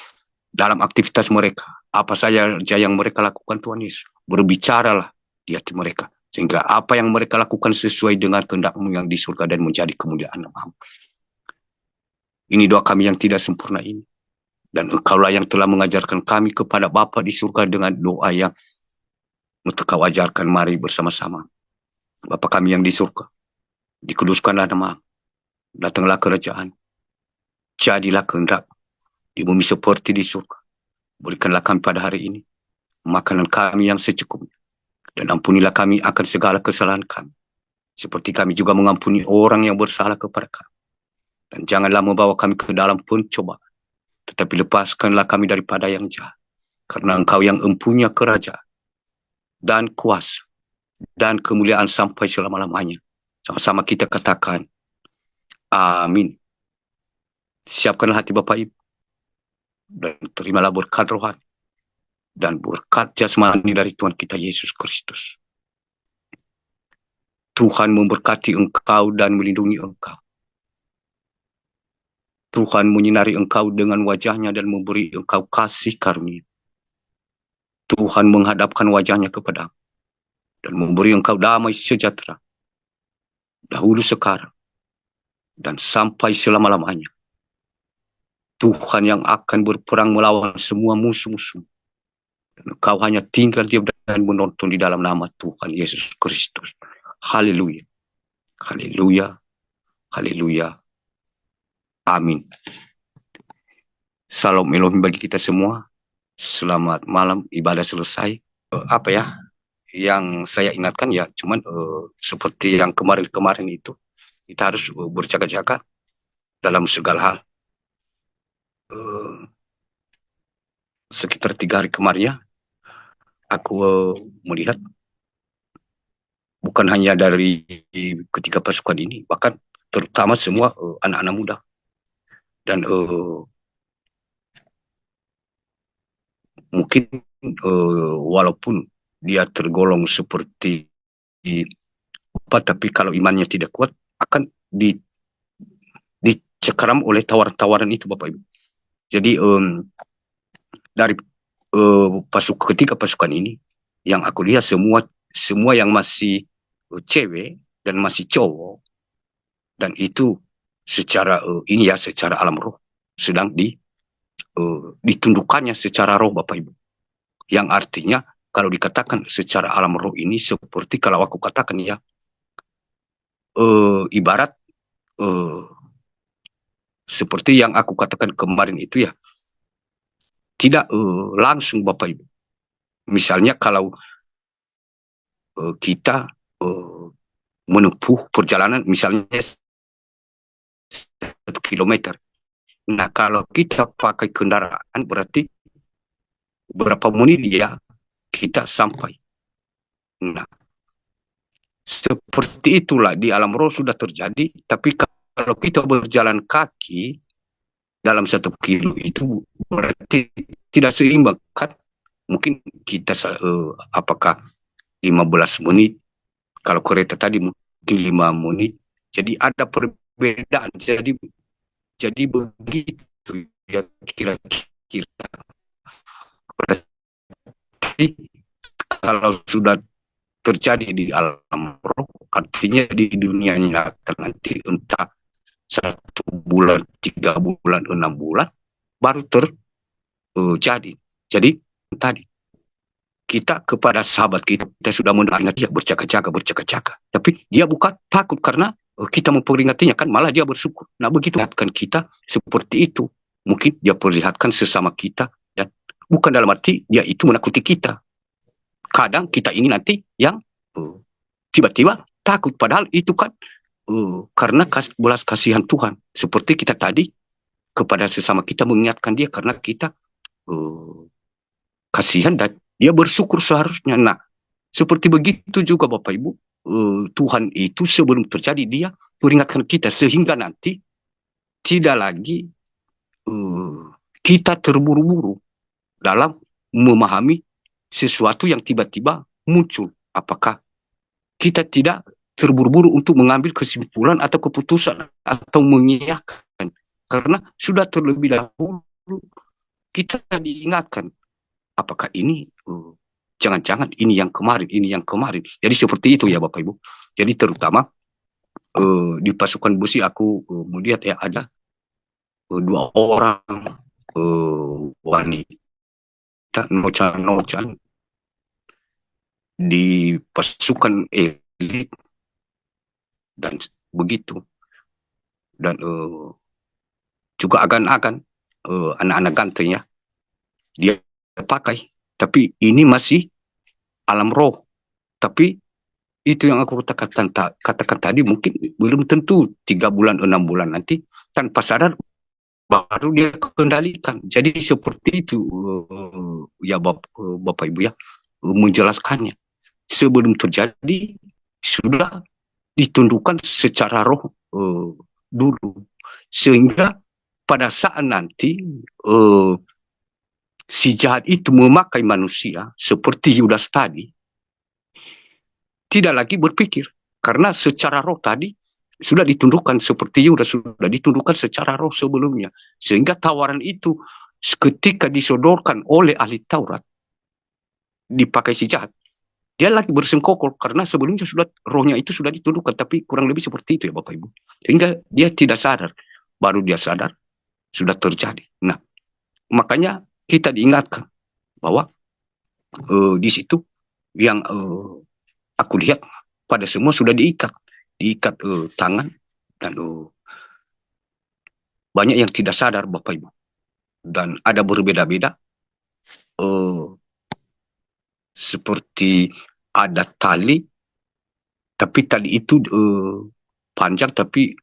Speaker 1: Dalam aktivitas mereka, apa saja yang mereka lakukan Tuhan Yesus, berbicaralah di hati mereka, sehingga apa yang mereka lakukan sesuai dengan kehendak-Mu yang di surga dan menjadi kemuliaan nama-Mu. Ini doa kami yang tidak sempurna ini. Dan Engkaulah yang telah mengajarkan kami kepada Bapa di surga dengan doa yang Engkau ajarkan. Mari bersama-sama. Bapa kami yang di surga, dikuduskanlah nama-Mu, datanglah kerajaan, jadilah kehendak di bumi seperti di surga. Berikanlah kami pada hari ini makanan kami yang secukupnya, dan ampunilah kami akan segala kesalahan kami, seperti kami juga mengampuni orang yang bersalah kepada kami. Dan janganlah membawa kami ke dalam pencobaan, tetapi lepaskanlah kami daripada yang jahat. Karena Engkau yang empunya kerajaan dan kuasa dan kemuliaan sampai selama-lamanya. Sama-sama kita katakan, amin. Siapkanlah hati Bapak Ibu, dan terimalah berkat rohani dan berkat jasmani dari Tuhan kita Yesus Kristus. Tuhan memberkati engkau dan melindungi engkau. Tuhan menyinari engkau dengan wajahnya dan memberi engkau kasih karunia. Tuhan menghadapkan wajahnya kepadamu dan memberi engkau damai sejahtera, dahulu, sekarang, dan sampai selama-lamanya. Tuhan yang akan berperang melawan semua musuh-musuh. Dan engkau hanya tinggal diam dan menonton di dalam nama Tuhan Yesus Kristus. Haleluya. Haleluya. Haleluya. Amin. Salam Elohim bagi kita semua. Selamat malam, ibadah selesai. Apa ya yang saya ingatkan ya, cuman seperti yang kemarin-kemarin itu, kita harus berjaga-jaga dalam segala hal. Sekitar 3 hari kemarin ya, aku melihat bukan hanya dari ketiga pasukan ini, bahkan terutama semua anak-anak muda. Dan mungkin walaupun dia tergolong seperti apa, tapi kalau imannya tidak kuat akan dicekram oleh tawaran-tawaran itu, Bapak Ibu. Jadi dari ketiga pasukan ini yang aku lihat semua yang masih cewek dan masih cowok, dan itu secara secara alam roh sedang ditundukkannya secara roh, Bapak Ibu. Yang artinya kalau dikatakan secara alam roh ini seperti kalau aku katakan ya, ibarat seperti yang aku katakan kemarin itu ya, tidak langsung, Bapak Ibu. Misalnya kalau kita menempuh perjalanan misalnya 1 kilometer. Nah, kalau kita pakai kendaraan berarti berapa menit ya kita sampai. Nah, seperti itulah di alam roh sudah terjadi. Tapi kalau kita berjalan kaki dalam 1 kilo itu berarti tidak seimbang kan? Mungkin kita apakah 15 menit, kalau kereta tadi mungkin 5 menit. Jadi ada perbedaan. Jadi begitu ya kira-kira. Berarti kalau sudah terjadi di alam roh, artinya di dunia nyata nanti entah 1 bulan, 3 bulan, 6 bulan baru terjadi. Jadi tadi kita kepada sahabat kita sudah mendengar dia bercakap-cakap, tapi dia bukan takut karena kita memperingatinya, kan malah dia bersyukur. Nah, begitu lihatkan kita seperti itu, mungkin dia perlihatkan sesama kita, dan bukan dalam arti dia itu menakuti kita. Kadang kita ini nanti yang tiba-tiba takut, padahal itu kan karena belas kasihan Tuhan. Seperti kita tadi kepada sesama kita mengingatkan dia karena kita kasihan dan dia bersyukur seharusnya. Nah, seperti begitu juga Bapak Ibu, Tuhan itu sebelum terjadi dia peringatkan kita sehingga nanti tidak lagi kita terburu-buru dalam memahami sesuatu yang tiba-tiba muncul. Apakah kita tidak terburu-buru untuk mengambil kesimpulan atau keputusan atau mengiyakan? Karena sudah terlebih dahulu kita diingatkan, apakah ini jangan-jangan ini yang kemarin, ini yang kemarin. Jadi seperti itu ya Bapak Ibu. Jadi terutama di pasukan besi aku melihat ya ada dua orang wanita nocan-nocan di pasukan elit dan begitu. Dan juga agan-agan anak-anak ganteng ya, dia pakai. Tapi ini masih alam roh. Tapi itu yang aku katakan tadi, mungkin belum tentu 3 bulan, 6 bulan nanti tanpa sadar baru dia kendalikan. Jadi seperti itu ya Bapak Ibu ya, menjelaskannya. Sebelum terjadi sudah ditundukkan secara roh dulu, sehingga pada saat nanti si jahat itu memakai manusia seperti Yudas tadi, tidak lagi berpikir, karena secara roh tadi sudah ditundukkan seperti Yudas, sudah ditundukkan secara roh sebelumnya, sehingga tawaran itu ketika disodorkan oleh ahli Taurat dipakai si jahat, dia lagi bersengkokol karena sebelumnya sudah rohnya itu sudah ditundukkan. Tapi kurang lebih seperti itu ya Bapak Ibu, sehingga dia tidak sadar, baru dia sadar sudah terjadi. Nah, makanya kita diingatkan bahwa di situ yang aku lihat pada semua sudah diikat tangan, dan banyak yang tidak sadar Bapak Ibu, dan ada berbeda-beda seperti ada tali, tapi tali itu panjang, tapi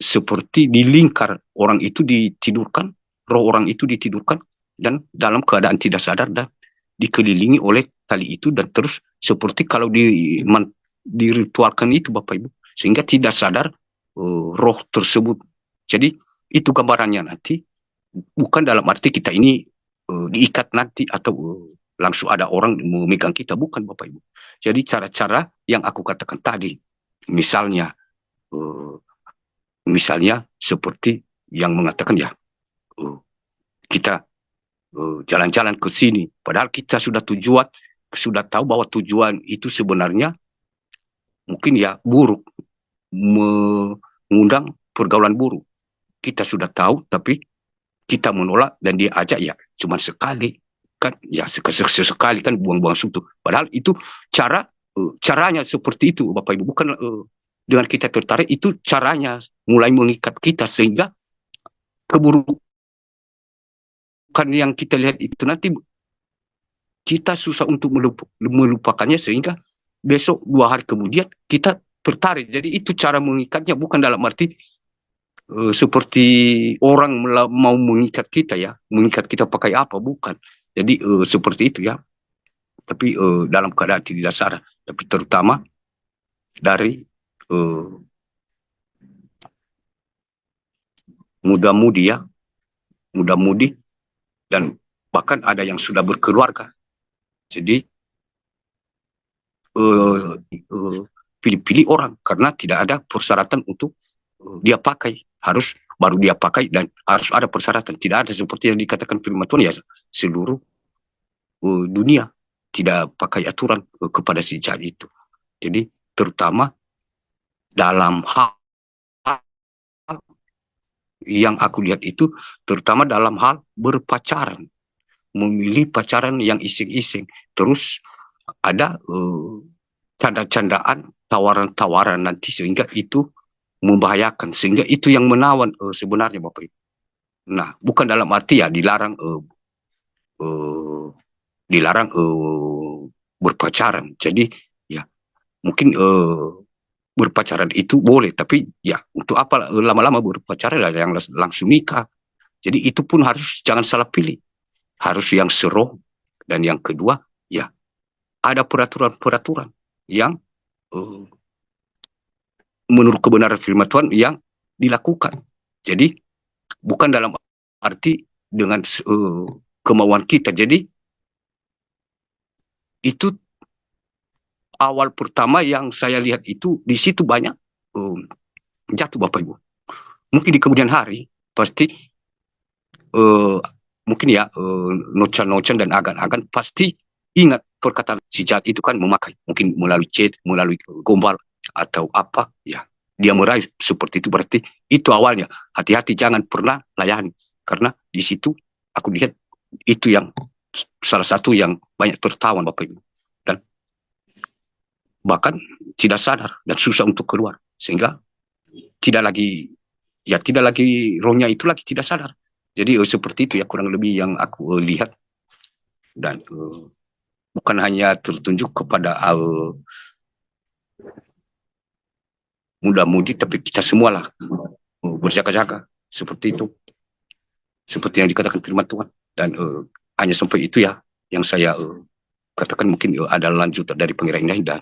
Speaker 1: seperti di lingkar orang itu ditidurkan, roh orang itu ditidurkan dan dalam keadaan tidak sadar dan dikelilingi oleh tali itu, dan terus seperti kalau diritualkan itu Bapak Ibu, sehingga tidak sadar roh tersebut. Jadi itu gambarannya nanti, bukan dalam arti kita ini diikat nanti atau langsung ada orang memegang kita, bukan Bapak Ibu. Jadi cara-cara yang aku katakan tadi, misalnya seperti yang mengatakan ya, kita jalan-jalan ke sini, padahal kita sudah tahu bahwa tujuan itu sebenarnya mungkin ya buruk, mengundang pergaulan buruk. Kita sudah tahu, tapi kita menolak, dan dia ajak ya cuma sekali kan, ya sesekali kan, buang-buang sutu. Padahal itu caranya seperti itu Bapak Ibu, bukan dengan kita tertarik, itu caranya mulai mengikat kita, sehingga keburukan yang kita lihat itu nanti kita susah untuk melupakannya, sehingga besok 2 hari kemudian kita tertarik. Jadi itu cara mengikatnya, bukan dalam arti seperti orang mau mengikat kita ya, mengikat kita pakai apa, bukan. Jadi seperti itu ya, tapi dalam keadaan tidak sadar, tapi terutama dari muda-mudi ya, muda-mudi, dan bahkan ada yang sudah berkeluarga. Jadi pilih-pilih orang karena tidak ada persyaratan untuk dia pakai, baru dia pakai, dan harus ada persyaratan. Tidak ada seperti yang dikatakan firman Tuhan ya, seluruh dunia tidak pakai aturan kepada si jahat itu. Jadi terutama dalam hal yang aku lihat itu, terutama dalam hal berpacaran, memilih pacaran yang iseng-iseng, terus ada canda-candaan, tawaran-tawaran nanti, sehingga itu membahayakan, sehingga itu yang menawan sebenarnya Bapak Ibu. Nah, bukan dalam arti ya dilarang berpacaran. Jadi ya mungkin berpacaran itu boleh, tapi ya untuk apa lama-lama berpacaran lah, yang langsung nikah. Jadi itu pun harus, jangan salah pilih, harus yang seroh. Dan yang kedua ya ada peraturan-peraturan yang menurut kebenaran firman Tuhan yang dilakukan. Jadi bukan dalam arti dengan kemauan kita. Jadi itu awal pertama yang saya lihat itu di situ banyak jatuh Bapak Ibu. Mungkin di kemudian hari pasti mungkin ya nocan-nocan dan agan-agan pasti ingat perkataan si jahat itu kan memakai mungkin melalui chat, melalui gombal atau apa ya. Dia meraih seperti itu berarti itu awalnya. Hati-hati jangan pernah layani karena di situ aku lihat itu yang salah satu yang banyak tertawan Bapak Ibu. Dan bahkan tidak sadar dan susah untuk keluar sehingga tidak lagi rohnya itu lagi tidak sadar. Jadi seperti itu ya kurang lebih yang aku lihat dan bukan hanya tertunjuk kepada muda-mudi tapi kita semualah berjaga-jaga seperti itu, seperti yang dikatakan firman Tuhan dan hanya sampai itu ya yang saya katakan mungkin ada lanjutan dari pengira ini dan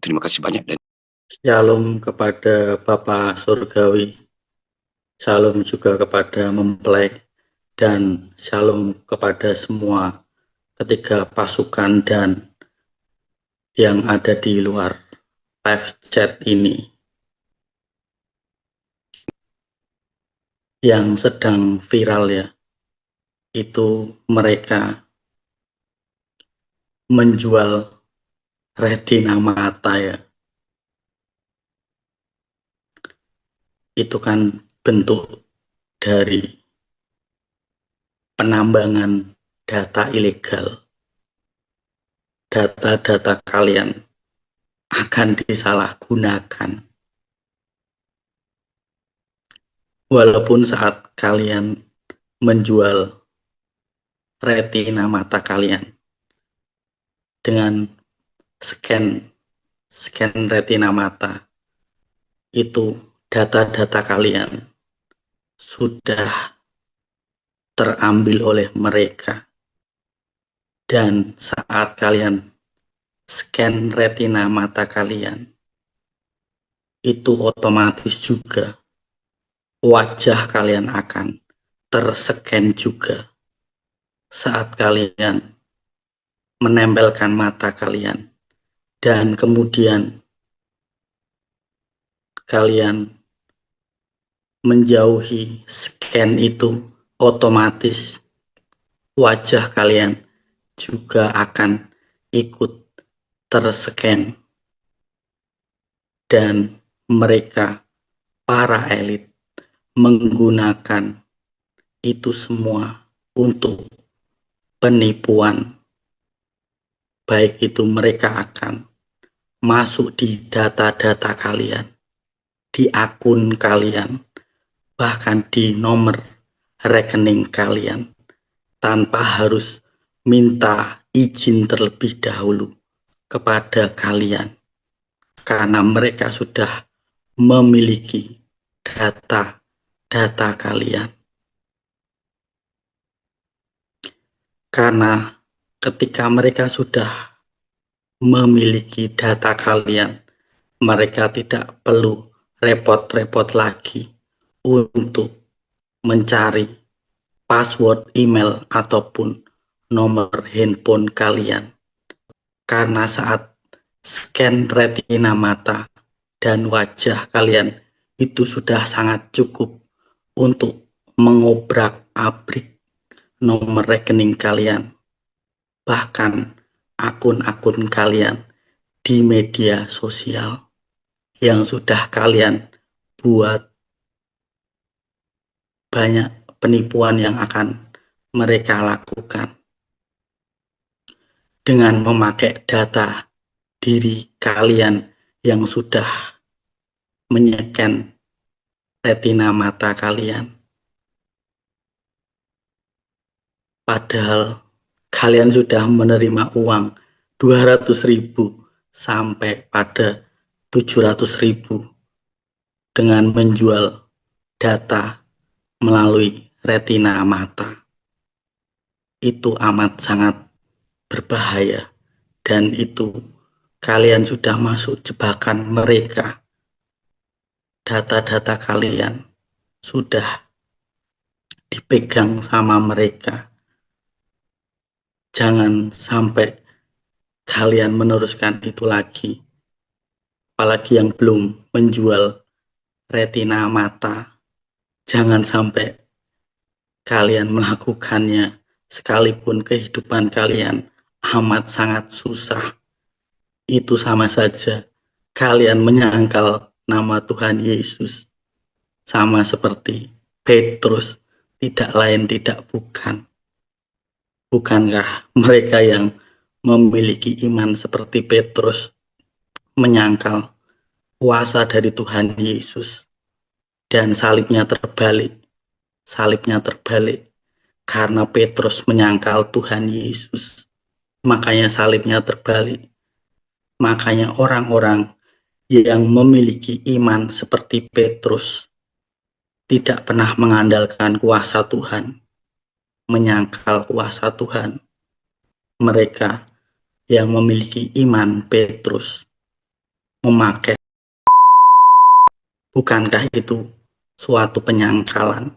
Speaker 1: terima kasih banyak dan
Speaker 2: Shalom kepada Bapak Surgawi, shalom juga kepada mempelai, dan shalom kepada semua ketiga pasukan dan yang ada di luar live chat ini. Yang sedang viral ya, itu mereka menjual retina mata ya. Itu kan bentuk dari penambangan data ilegal. Data-data kalian akan disalahgunakan. Walaupun saat kalian menjual retina mata kalian dengan scan retina mata, itu data-data kalian sudah terambil oleh mereka. Dan saat kalian scan retina mata kalian, itu otomatis juga wajah kalian akan terscan juga saat kalian menempelkan mata kalian dan kemudian kalian menjauhi scan itu, otomatis wajah kalian juga akan ikut terscan dan mereka para elit menggunakan itu semua untuk penipuan. Baik itu mereka akan masuk di data-data kalian, di akun kalian, bahkan di nomor rekening kalian, tanpa harus minta izin terlebih dahulu kepada kalian, karena mereka sudah memiliki data kalian. Karena ketika mereka sudah memiliki data kalian, mereka tidak perlu repot-repot lagi untuk mencari password email ataupun nomor handphone kalian. Karena saat scan retina mata dan wajah kalian itu sudah sangat cukup untuk mengobrak-abrik nomor rekening kalian, bahkan akun-akun kalian di media sosial yang sudah kalian buat. Banyak penipuan yang akan mereka lakukan dengan memakai data diri kalian yang sudah menycan retina mata kalian. Padahal kalian sudah menerima uang 200.000 sampai pada 700.000 dengan menjual data melalui retina mata. Itu amat sangat berbahaya dan itu kalian sudah masuk jebakan mereka. Data-data kalian sudah dipegang sama mereka. Jangan sampai kalian meneruskan itu lagi. Apalagi yang belum menjual retina mata, jangan sampai kalian melakukannya sekalipun kehidupan kalian amat sangat susah. Itu sama saja kalian menyangkal nama Tuhan Yesus. Sama seperti Petrus, tidak lain tidak bukan. Bukankah mereka yang memiliki iman seperti Petrus menyangkal kuasa dari Tuhan Yesus dan salibnya terbalik karena Petrus menyangkal Tuhan Yesus, makanya salibnya terbalik. Makanya orang-orang yang memiliki iman seperti Petrus tidak pernah mengandalkan kuasa Tuhan, menyangkal kuasa Tuhan. Mereka yang memiliki iman Petrus memakai. Bukankah itu suatu penyangkalan?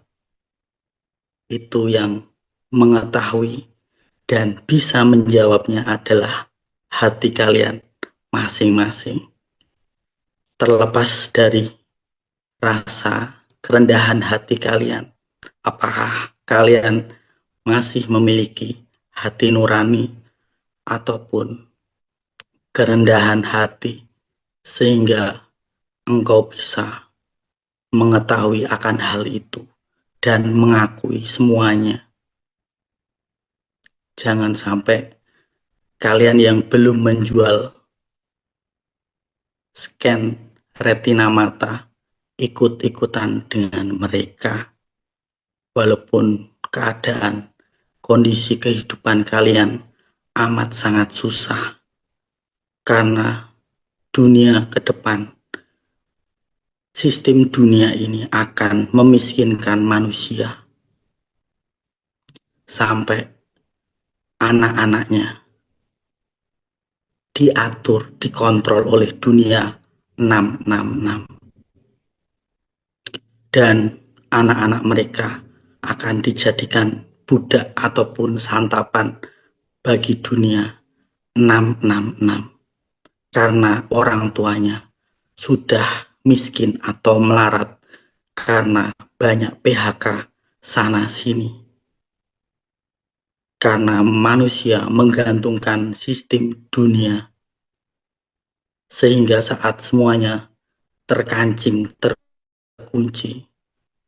Speaker 2: Itu yang mengetahui dan bisa menjawabnya adalah hati kalian masing-masing. Terlepas dari rasa kerendahan hati kalian, apakah kalian masih memiliki hati nurani ataupun kerendahan hati sehingga engkau bisa mengetahui akan hal itu dan mengakui semuanya. Jangan sampai kalian yang belum menjual scan retina mata ikut-ikutan dengan mereka, walaupun keadaan kondisi kehidupan kalian amat sangat susah, karena dunia ke depan, sistem dunia ini akan memiskinkan manusia sampai anak-anaknya diatur, dikontrol oleh dunia 666. Dan anak-anak mereka akan dijadikan budak ataupun santapan bagi dunia 666. Karena orang tuanya sudah miskin atau melarat karena banyak PHK sana-sini. Karena manusia menggantungkan sistem dunia, sehingga saat semuanya terkancing, terkunci,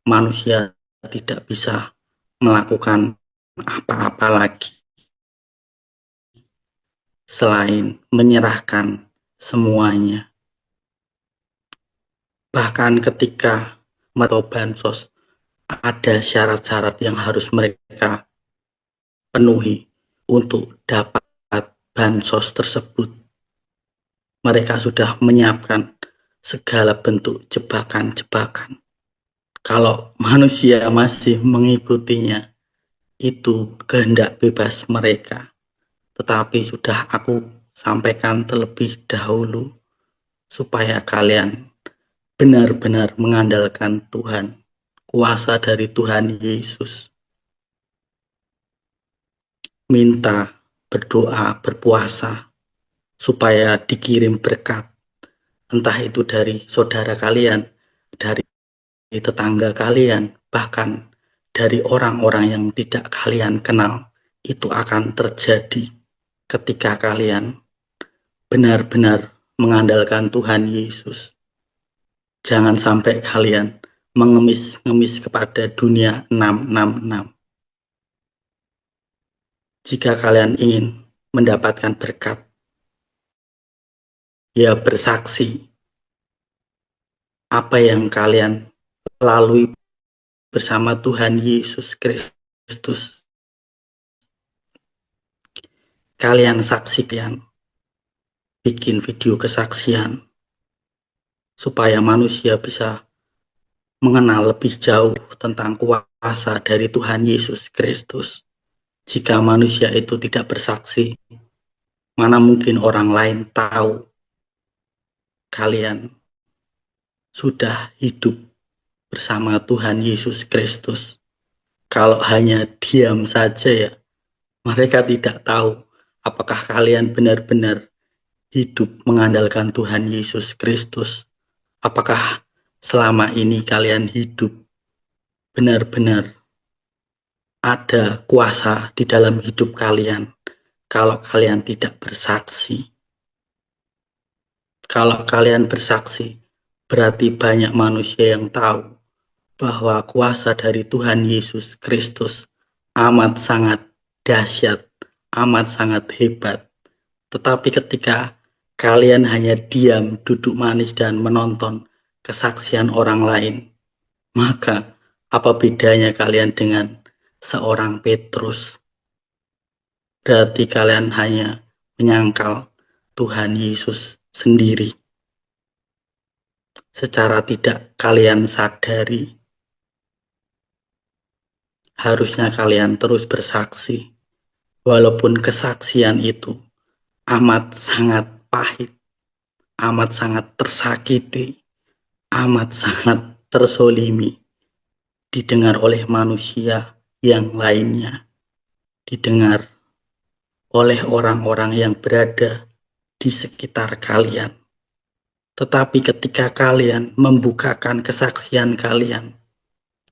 Speaker 2: manusia tidak bisa melakukan apa-apa lagi selain menyerahkan semuanya. Bahkan ketika atau bansos, ada syarat-syarat yang harus mereka penuhi untuk dapat bansos tersebut. Mereka sudah menyiapkan segala bentuk jebakan-jebakan. Kalau manusia masih mengikutinya, itu kehendak bebas mereka. Tetapi sudah aku sampaikan terlebih dahulu, supaya kalian benar-benar mengandalkan Tuhan, kuasa dari Tuhan Yesus. Minta, berdoa, berpuasa, supaya dikirim berkat, entah itu dari saudara kalian, dari tetangga kalian, bahkan dari orang-orang yang tidak kalian kenal. Itu akan terjadi ketika kalian benar-benar mengandalkan Tuhan Yesus. Jangan sampai kalian mengemis-ngemis kepada dunia 666. Jika kalian ingin mendapatkan berkat, ya bersaksi apa yang kalian lalui bersama Tuhan Yesus Kristus. Kalian saksikan, bikin video kesaksian, supaya manusia bisa mengenal lebih jauh tentang kuasa dari Tuhan Yesus Kristus. Jika manusia itu tidak bersaksi, mana mungkin orang lain tahu kalian sudah hidup bersama Tuhan Yesus Kristus. Kalau hanya diam saja ya, mereka tidak tahu Apakah kalian benar-benar hidup mengandalkan Tuhan Yesus Kristus? Apakah selama ini kalian hidup benar-benar ada kuasa di dalam hidup kalian kalau kalian tidak bersaksi? Kalau kalian bersaksi, berarti banyak manusia yang tahu bahwa kuasa dari Tuhan Yesus Kristus amat sangat dahsyat, amat sangat hebat. Tetapi ketika kalian hanya diam, duduk manis dan menonton kesaksian orang lain, maka apa bedanya kalian dengan seorang Petrus? Berarti kalian hanya menyangkal Tuhan Yesus sendiri. Secara tidak kalian sadari, harusnya kalian terus bersaksi, walaupun kesaksian itu amat sangat pahit, amat sangat tersakiti, amat sangat tersolimi, didengar oleh manusia yang lainnya, didengar oleh orang-orang yang berada di sekitar kalian. Tetapi ketika kalian membukakan kesaksian kalian,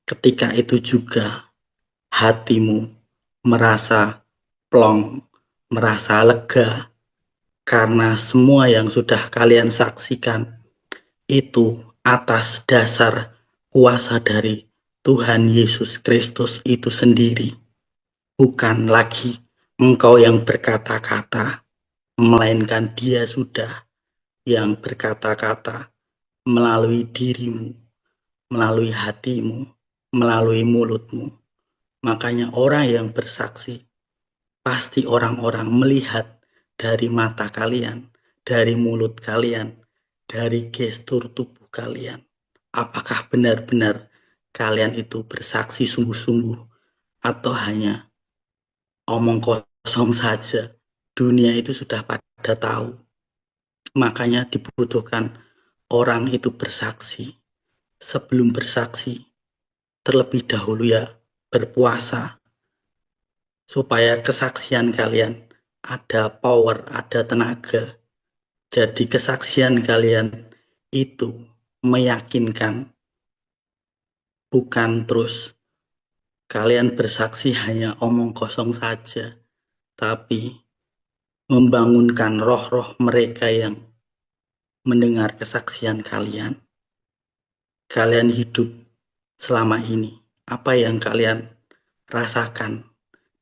Speaker 2: ketika itu juga hatimu merasa plong, merasa lega, karena semua yang sudah kalian saksikan itu atas dasar kuasa dari Tuhan Yesus Kristus itu sendiri. Bukan lagi engkau yang berkata-kata, melainkan Dia sudah yang berkata-kata melalui dirimu, melalui hatimu, melalui mulutmu. Makanya orang yang bersaksi, pasti orang-orang melihat dari mata kalian, dari mulut kalian, dari gestur tubuh kalian. Apakah benar-benar kalian itu bersaksi sungguh-sungguh atau hanya omong kosong saja? Dunia itu sudah pada tahu. Makanya dibutuhkan orang itu bersaksi. Sebelum bersaksi, terlebih dahulu ya berpuasa, supaya kesaksian kalian ada power, ada tenaga. Jadi kesaksian kalian itu meyakinkan, bukan terus kalian bersaksi hanya omong kosong saja, tapi membangunkan roh-roh mereka yang mendengar kesaksian kalian. Kalian hidup selama ini, apa yang kalian rasakan,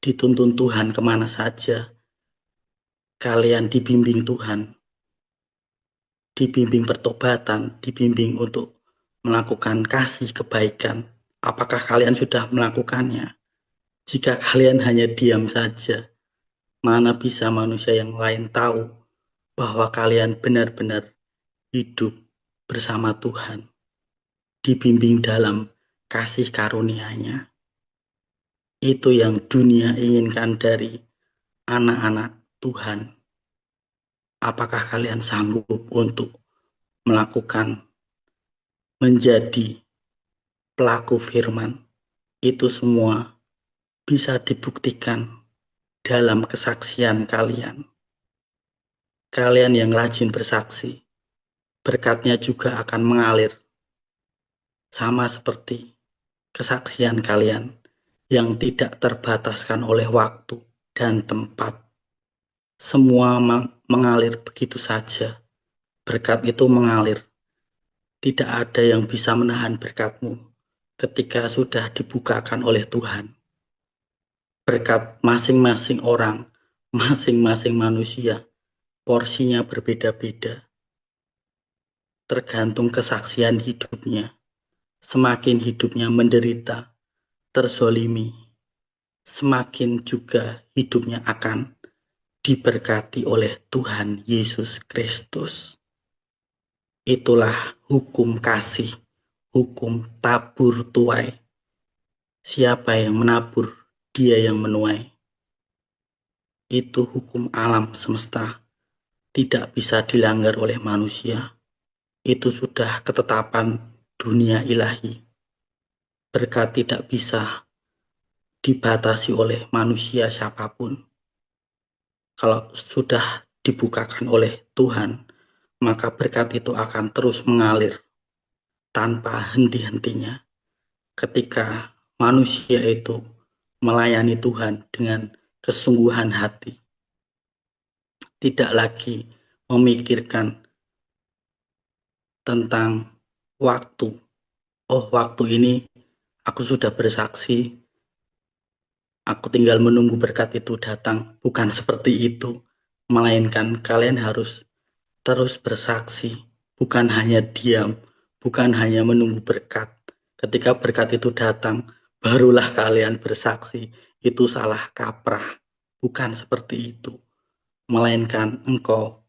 Speaker 2: dituntun Tuhan kemana saja, kalian dibimbing Tuhan, dibimbing pertobatan, dibimbing untuk melakukan kasih kebaikan. Apakah kalian sudah melakukannya? Jika kalian hanya diam saja, mana bisa manusia yang lain tahu bahwa kalian benar-benar hidup bersama Tuhan, dibimbing dalam kasih karunia-Nya. Itu yang dunia inginkan dari anak-anak Tuhan. Apakah kalian sanggup untuk melakukan, menjadi pelaku firman? Itu semua bisa dibuktikan dalam kesaksian kalian. Kalian yang rajin bersaksi, berkatnya juga akan mengalir. Sama seperti kesaksian kalian yang tidak terbataskan oleh waktu dan tempat. Semua mengalir begitu saja. Berkat itu mengalir. Tidak ada yang bisa menahan berkatmu ketika sudah dibukakan oleh Tuhan. Berkat masing-masing orang, masing-masing manusia, porsinya berbeda-beda. Tergantung kesaksian hidupnya. Semakin hidupnya menderita, terzolimi, semakin juga hidupnya akan diberkati oleh Tuhan Yesus Kristus. Itulah hukum kasih, hukum tabur tuai. Siapa yang menabur, dia yang menuai. Itu hukum alam semesta, tidak bisa dilanggar oleh manusia. Itu sudah ketetapan dunia ilahi. Berkat tidak bisa dibatasi oleh manusia siapapun. Kalau sudah dibukakan oleh Tuhan, maka berkat itu akan terus mengalir tanpa henti-hentinya. Ketika manusia itu melayani Tuhan dengan kesungguhan hati, tidak lagi memikirkan tentang waktu. Oh, waktu ini aku sudah bersaksi, aku tinggal menunggu berkat itu datang. Bukan seperti itu, melainkan kalian harus terus bersaksi, bukan hanya diam, bukan hanya menunggu berkat. Ketika berkat itu datang, barulah kalian bersaksi. Itu salah kaprah, bukan seperti itu. Melainkan engkau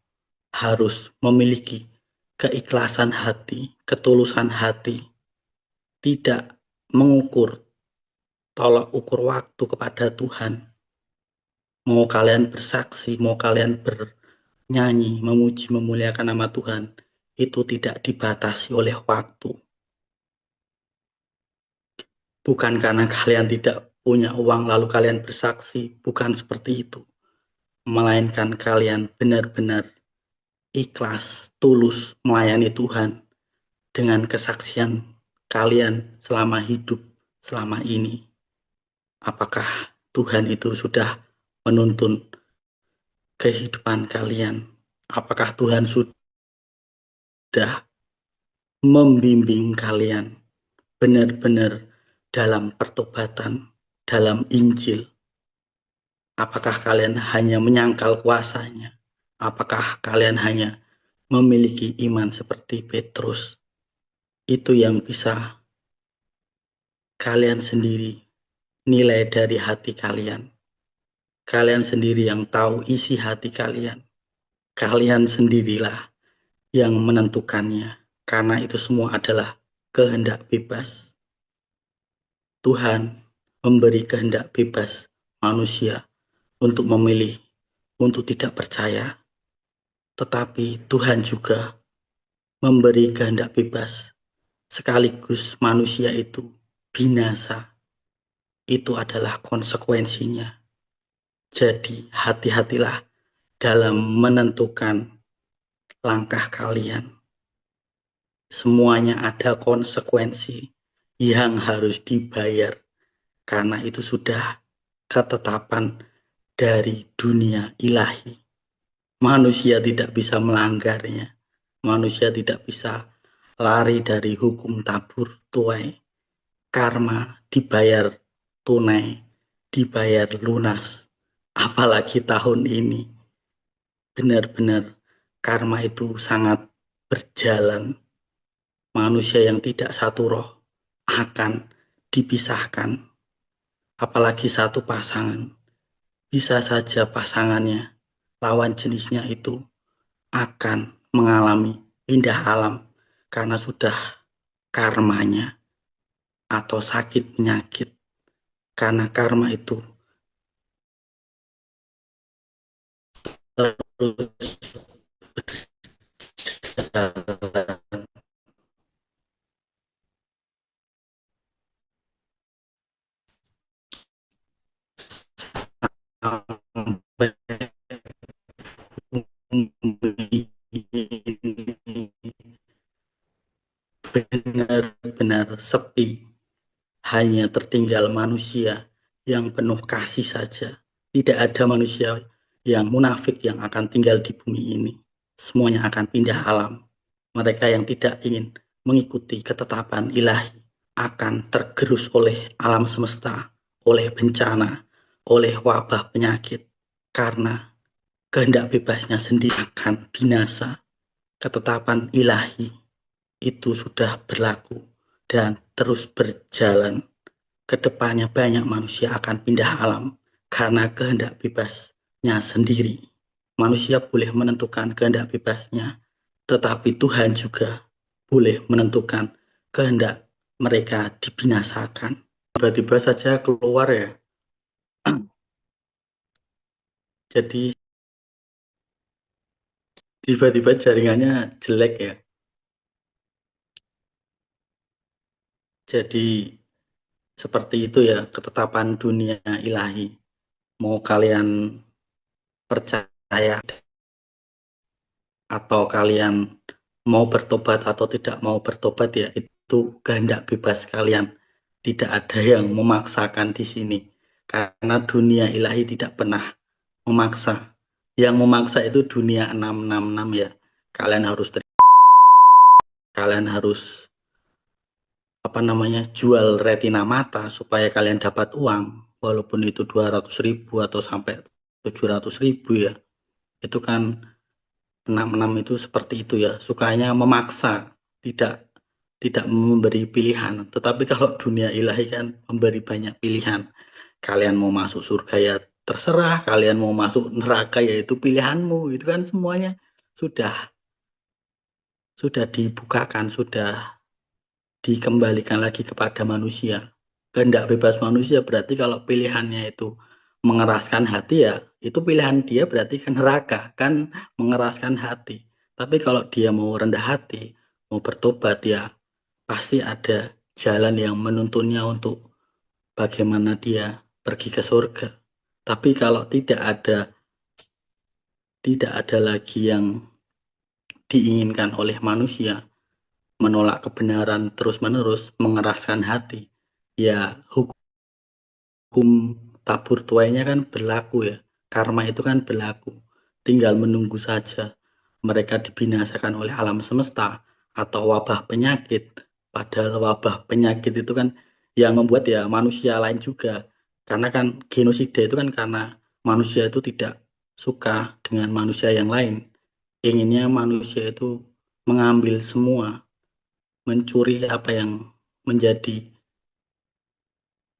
Speaker 2: harus memiliki keikhlasan hati, ketulusan hati, tidak mengukur tolak ukur waktu kepada Tuhan. Mau kalian bersaksi, mau kalian bernyanyi, memuji, memuliakan nama Tuhan, itu tidak dibatasi oleh waktu. Bukan karena kalian tidak punya uang lalu kalian bersaksi, bukan seperti itu. Melainkan kalian benar-benar ikhlas, tulus melayani Tuhan dengan kesaksian kalian selama hidup, selama ini. Apakah Tuhan itu sudah menuntun kehidupan kalian? Apakah Tuhan sudah membimbing kalian benar-benar dalam pertobatan, dalam Injil? Apakah kalian hanya menyangkal kuasanya? Apakah kalian hanya memiliki iman seperti Petrus? Itu yang bisa kalian sendiri nilai dari hati kalian. Kalian sendiri yang tahu isi hati kalian. Kalian sendirilah yang menentukannya, karena itu semua adalah kehendak bebas. Tuhan memberi kehendak bebas manusia untuk memilih, untuk tidak percaya. Tetapi Tuhan juga memberi kehendak bebas sekaligus manusia itu binasa. Itu adalah konsekuensinya. Jadi hati-hatilah dalam menentukan langkah kalian. Semuanya ada konsekuensi yang harus dibayar, karena itu sudah ketetapan dari dunia ilahi. Manusia tidak bisa melanggarnya. Manusia tidak bisa lari dari hukum tabur tuai. Karma dibayar tunai, dibayar lunas. Apalagi tahun ini. Benar-benar karma itu sangat berjalan. Manusia yang tidak satu roh akan dipisahkan. Apalagi satu pasangan. Bisa saja pasangannya, lawan jenisnya itu akan mengalami pindah alam karena sudah karmanya atau sakit penyakit. Karena karma itu terus benar-benar sepi. Hanya tertinggal manusia yang penuh kasih saja. Tidak ada manusia yang munafik yang akan tinggal di bumi ini. Semuanya akan pindah alam. Mereka yang tidak ingin mengikuti ketetapan ilahi akan tergerus oleh alam semesta, oleh bencana, oleh wabah penyakit. Karena kehendak bebasnya sendiri akan binasa. Ketetapan ilahi itu sudah berlaku dan terus berjalan. Kedepannya banyak manusia akan pindah alam karena kehendak bebasnya sendiri. Manusia boleh menentukan kehendak bebasnya, tetapi Tuhan juga boleh menentukan kehendak mereka dibinasakan. Tiba-tiba saja keluar ya. Jadi tiba-tiba jaringannya jelek ya. Jadi seperti itu ya ketetapan dunia ilahi. Mau kalian percaya atau kalian mau bertobat atau tidak mau bertobat, ya itu kehendak bebas kalian. Tidak ada yang memaksakan di sini. Karena dunia ilahi tidak pernah memaksa. Yang memaksa itu dunia 666 ya. Kalian harus kalian harus jual retina mata supaya kalian dapat uang, walaupun itu 200.000 atau sampai 700.000 ya. Itu kan 66 itu seperti itu ya, sukanya memaksa, tidak tidak memberi pilihan. Tetapi kalau dunia ilahi kan memberi banyak pilihan. Kalian mau masuk surga ya terserah, kalian mau masuk neraka ya itu pilihanmu. Itu kan semuanya sudah dibukakan, sudah dikembalikan lagi kepada manusia. Kehendak bebas manusia berarti kalau pilihannya itu mengeraskan hati, ya itu pilihan dia berarti kan neraka, kan mengeraskan hati. Tapi kalau dia mau rendah hati, mau bertobat, ya pasti ada jalan yang menuntunnya untuk bagaimana dia pergi ke surga. Tapi kalau tidak ada lagi yang diinginkan oleh manusia, menolak kebenaran terus-menerus, mengeraskan hati, ya hukum tabur tuainya kan berlaku ya. Karma itu kan berlaku. Tinggal menunggu saja mereka dibinasakan oleh alam semesta atau wabah penyakit. Padahal wabah penyakit itu kan yang membuat ya manusia lain juga. Karena kan genosida itu kan karena manusia itu tidak suka dengan manusia yang lain. Inginnya manusia itu mengambil semua, mencuri apa yang menjadi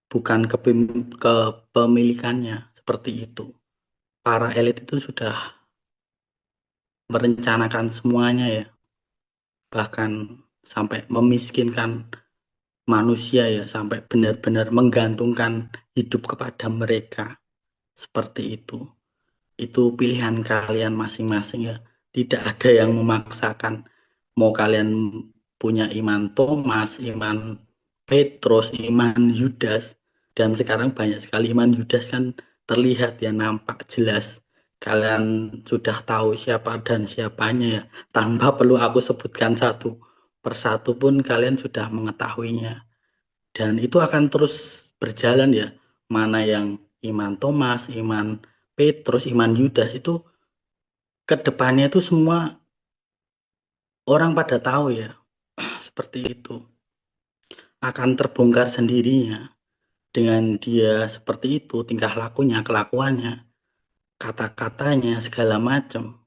Speaker 2: bukan kepemilikannya, seperti itu. Para elit itu sudah merencanakan semuanya ya, bahkan sampai memiskinkan manusia ya, sampai benar-benar menggantungkan hidup kepada mereka, seperti itu. Itu pilihan kalian masing-masing ya, tidak ada yang memaksakan. Mau kalian punya iman Thomas, iman Petrus, iman Yudas, dan sekarang banyak sekali iman Yudas kan terlihat ya, nampak jelas. Kalian sudah tahu siapa dan siapanya ya, tanpa perlu aku sebutkan satu persatu pun kalian sudah mengetahuinya. Dan itu akan terus berjalan ya, mana yang iman Thomas, iman Petrus, iman Yudas itu kedepannya itu semua orang pada tahu ya, seperti itu. Akan terbongkar sendirinya dengan dia seperti itu, tingkah lakunya, kelakuannya, kata-katanya, segala macam.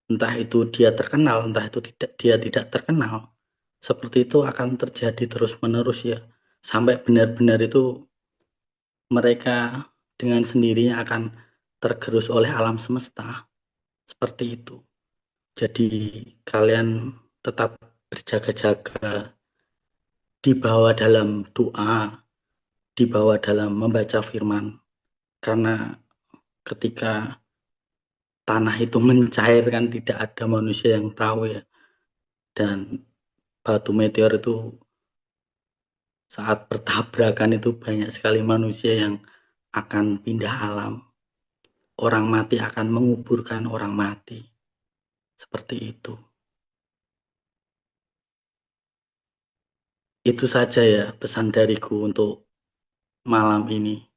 Speaker 2: Entah itu dia terkenal, entah itu dia tidak terkenal. Seperti itu akan terjadi terus-menerus ya. Sampai benar-benar itu mereka dengan sendirinya akan tergerus oleh alam semesta. Seperti itu. Jadi kalian tetap berjaga-jaga, dibawa dalam doa, dibawa dalam membaca firman. Karena ketika tanah itu mencair kan tidak ada manusia yang tahu ya. Dan batu meteor itu saat bertabrakan itu banyak sekali manusia yang akan pindah alam. Orang mati akan menguburkan orang mati. Seperti itu. Itu saja ya pesan dariku untuk malam ini.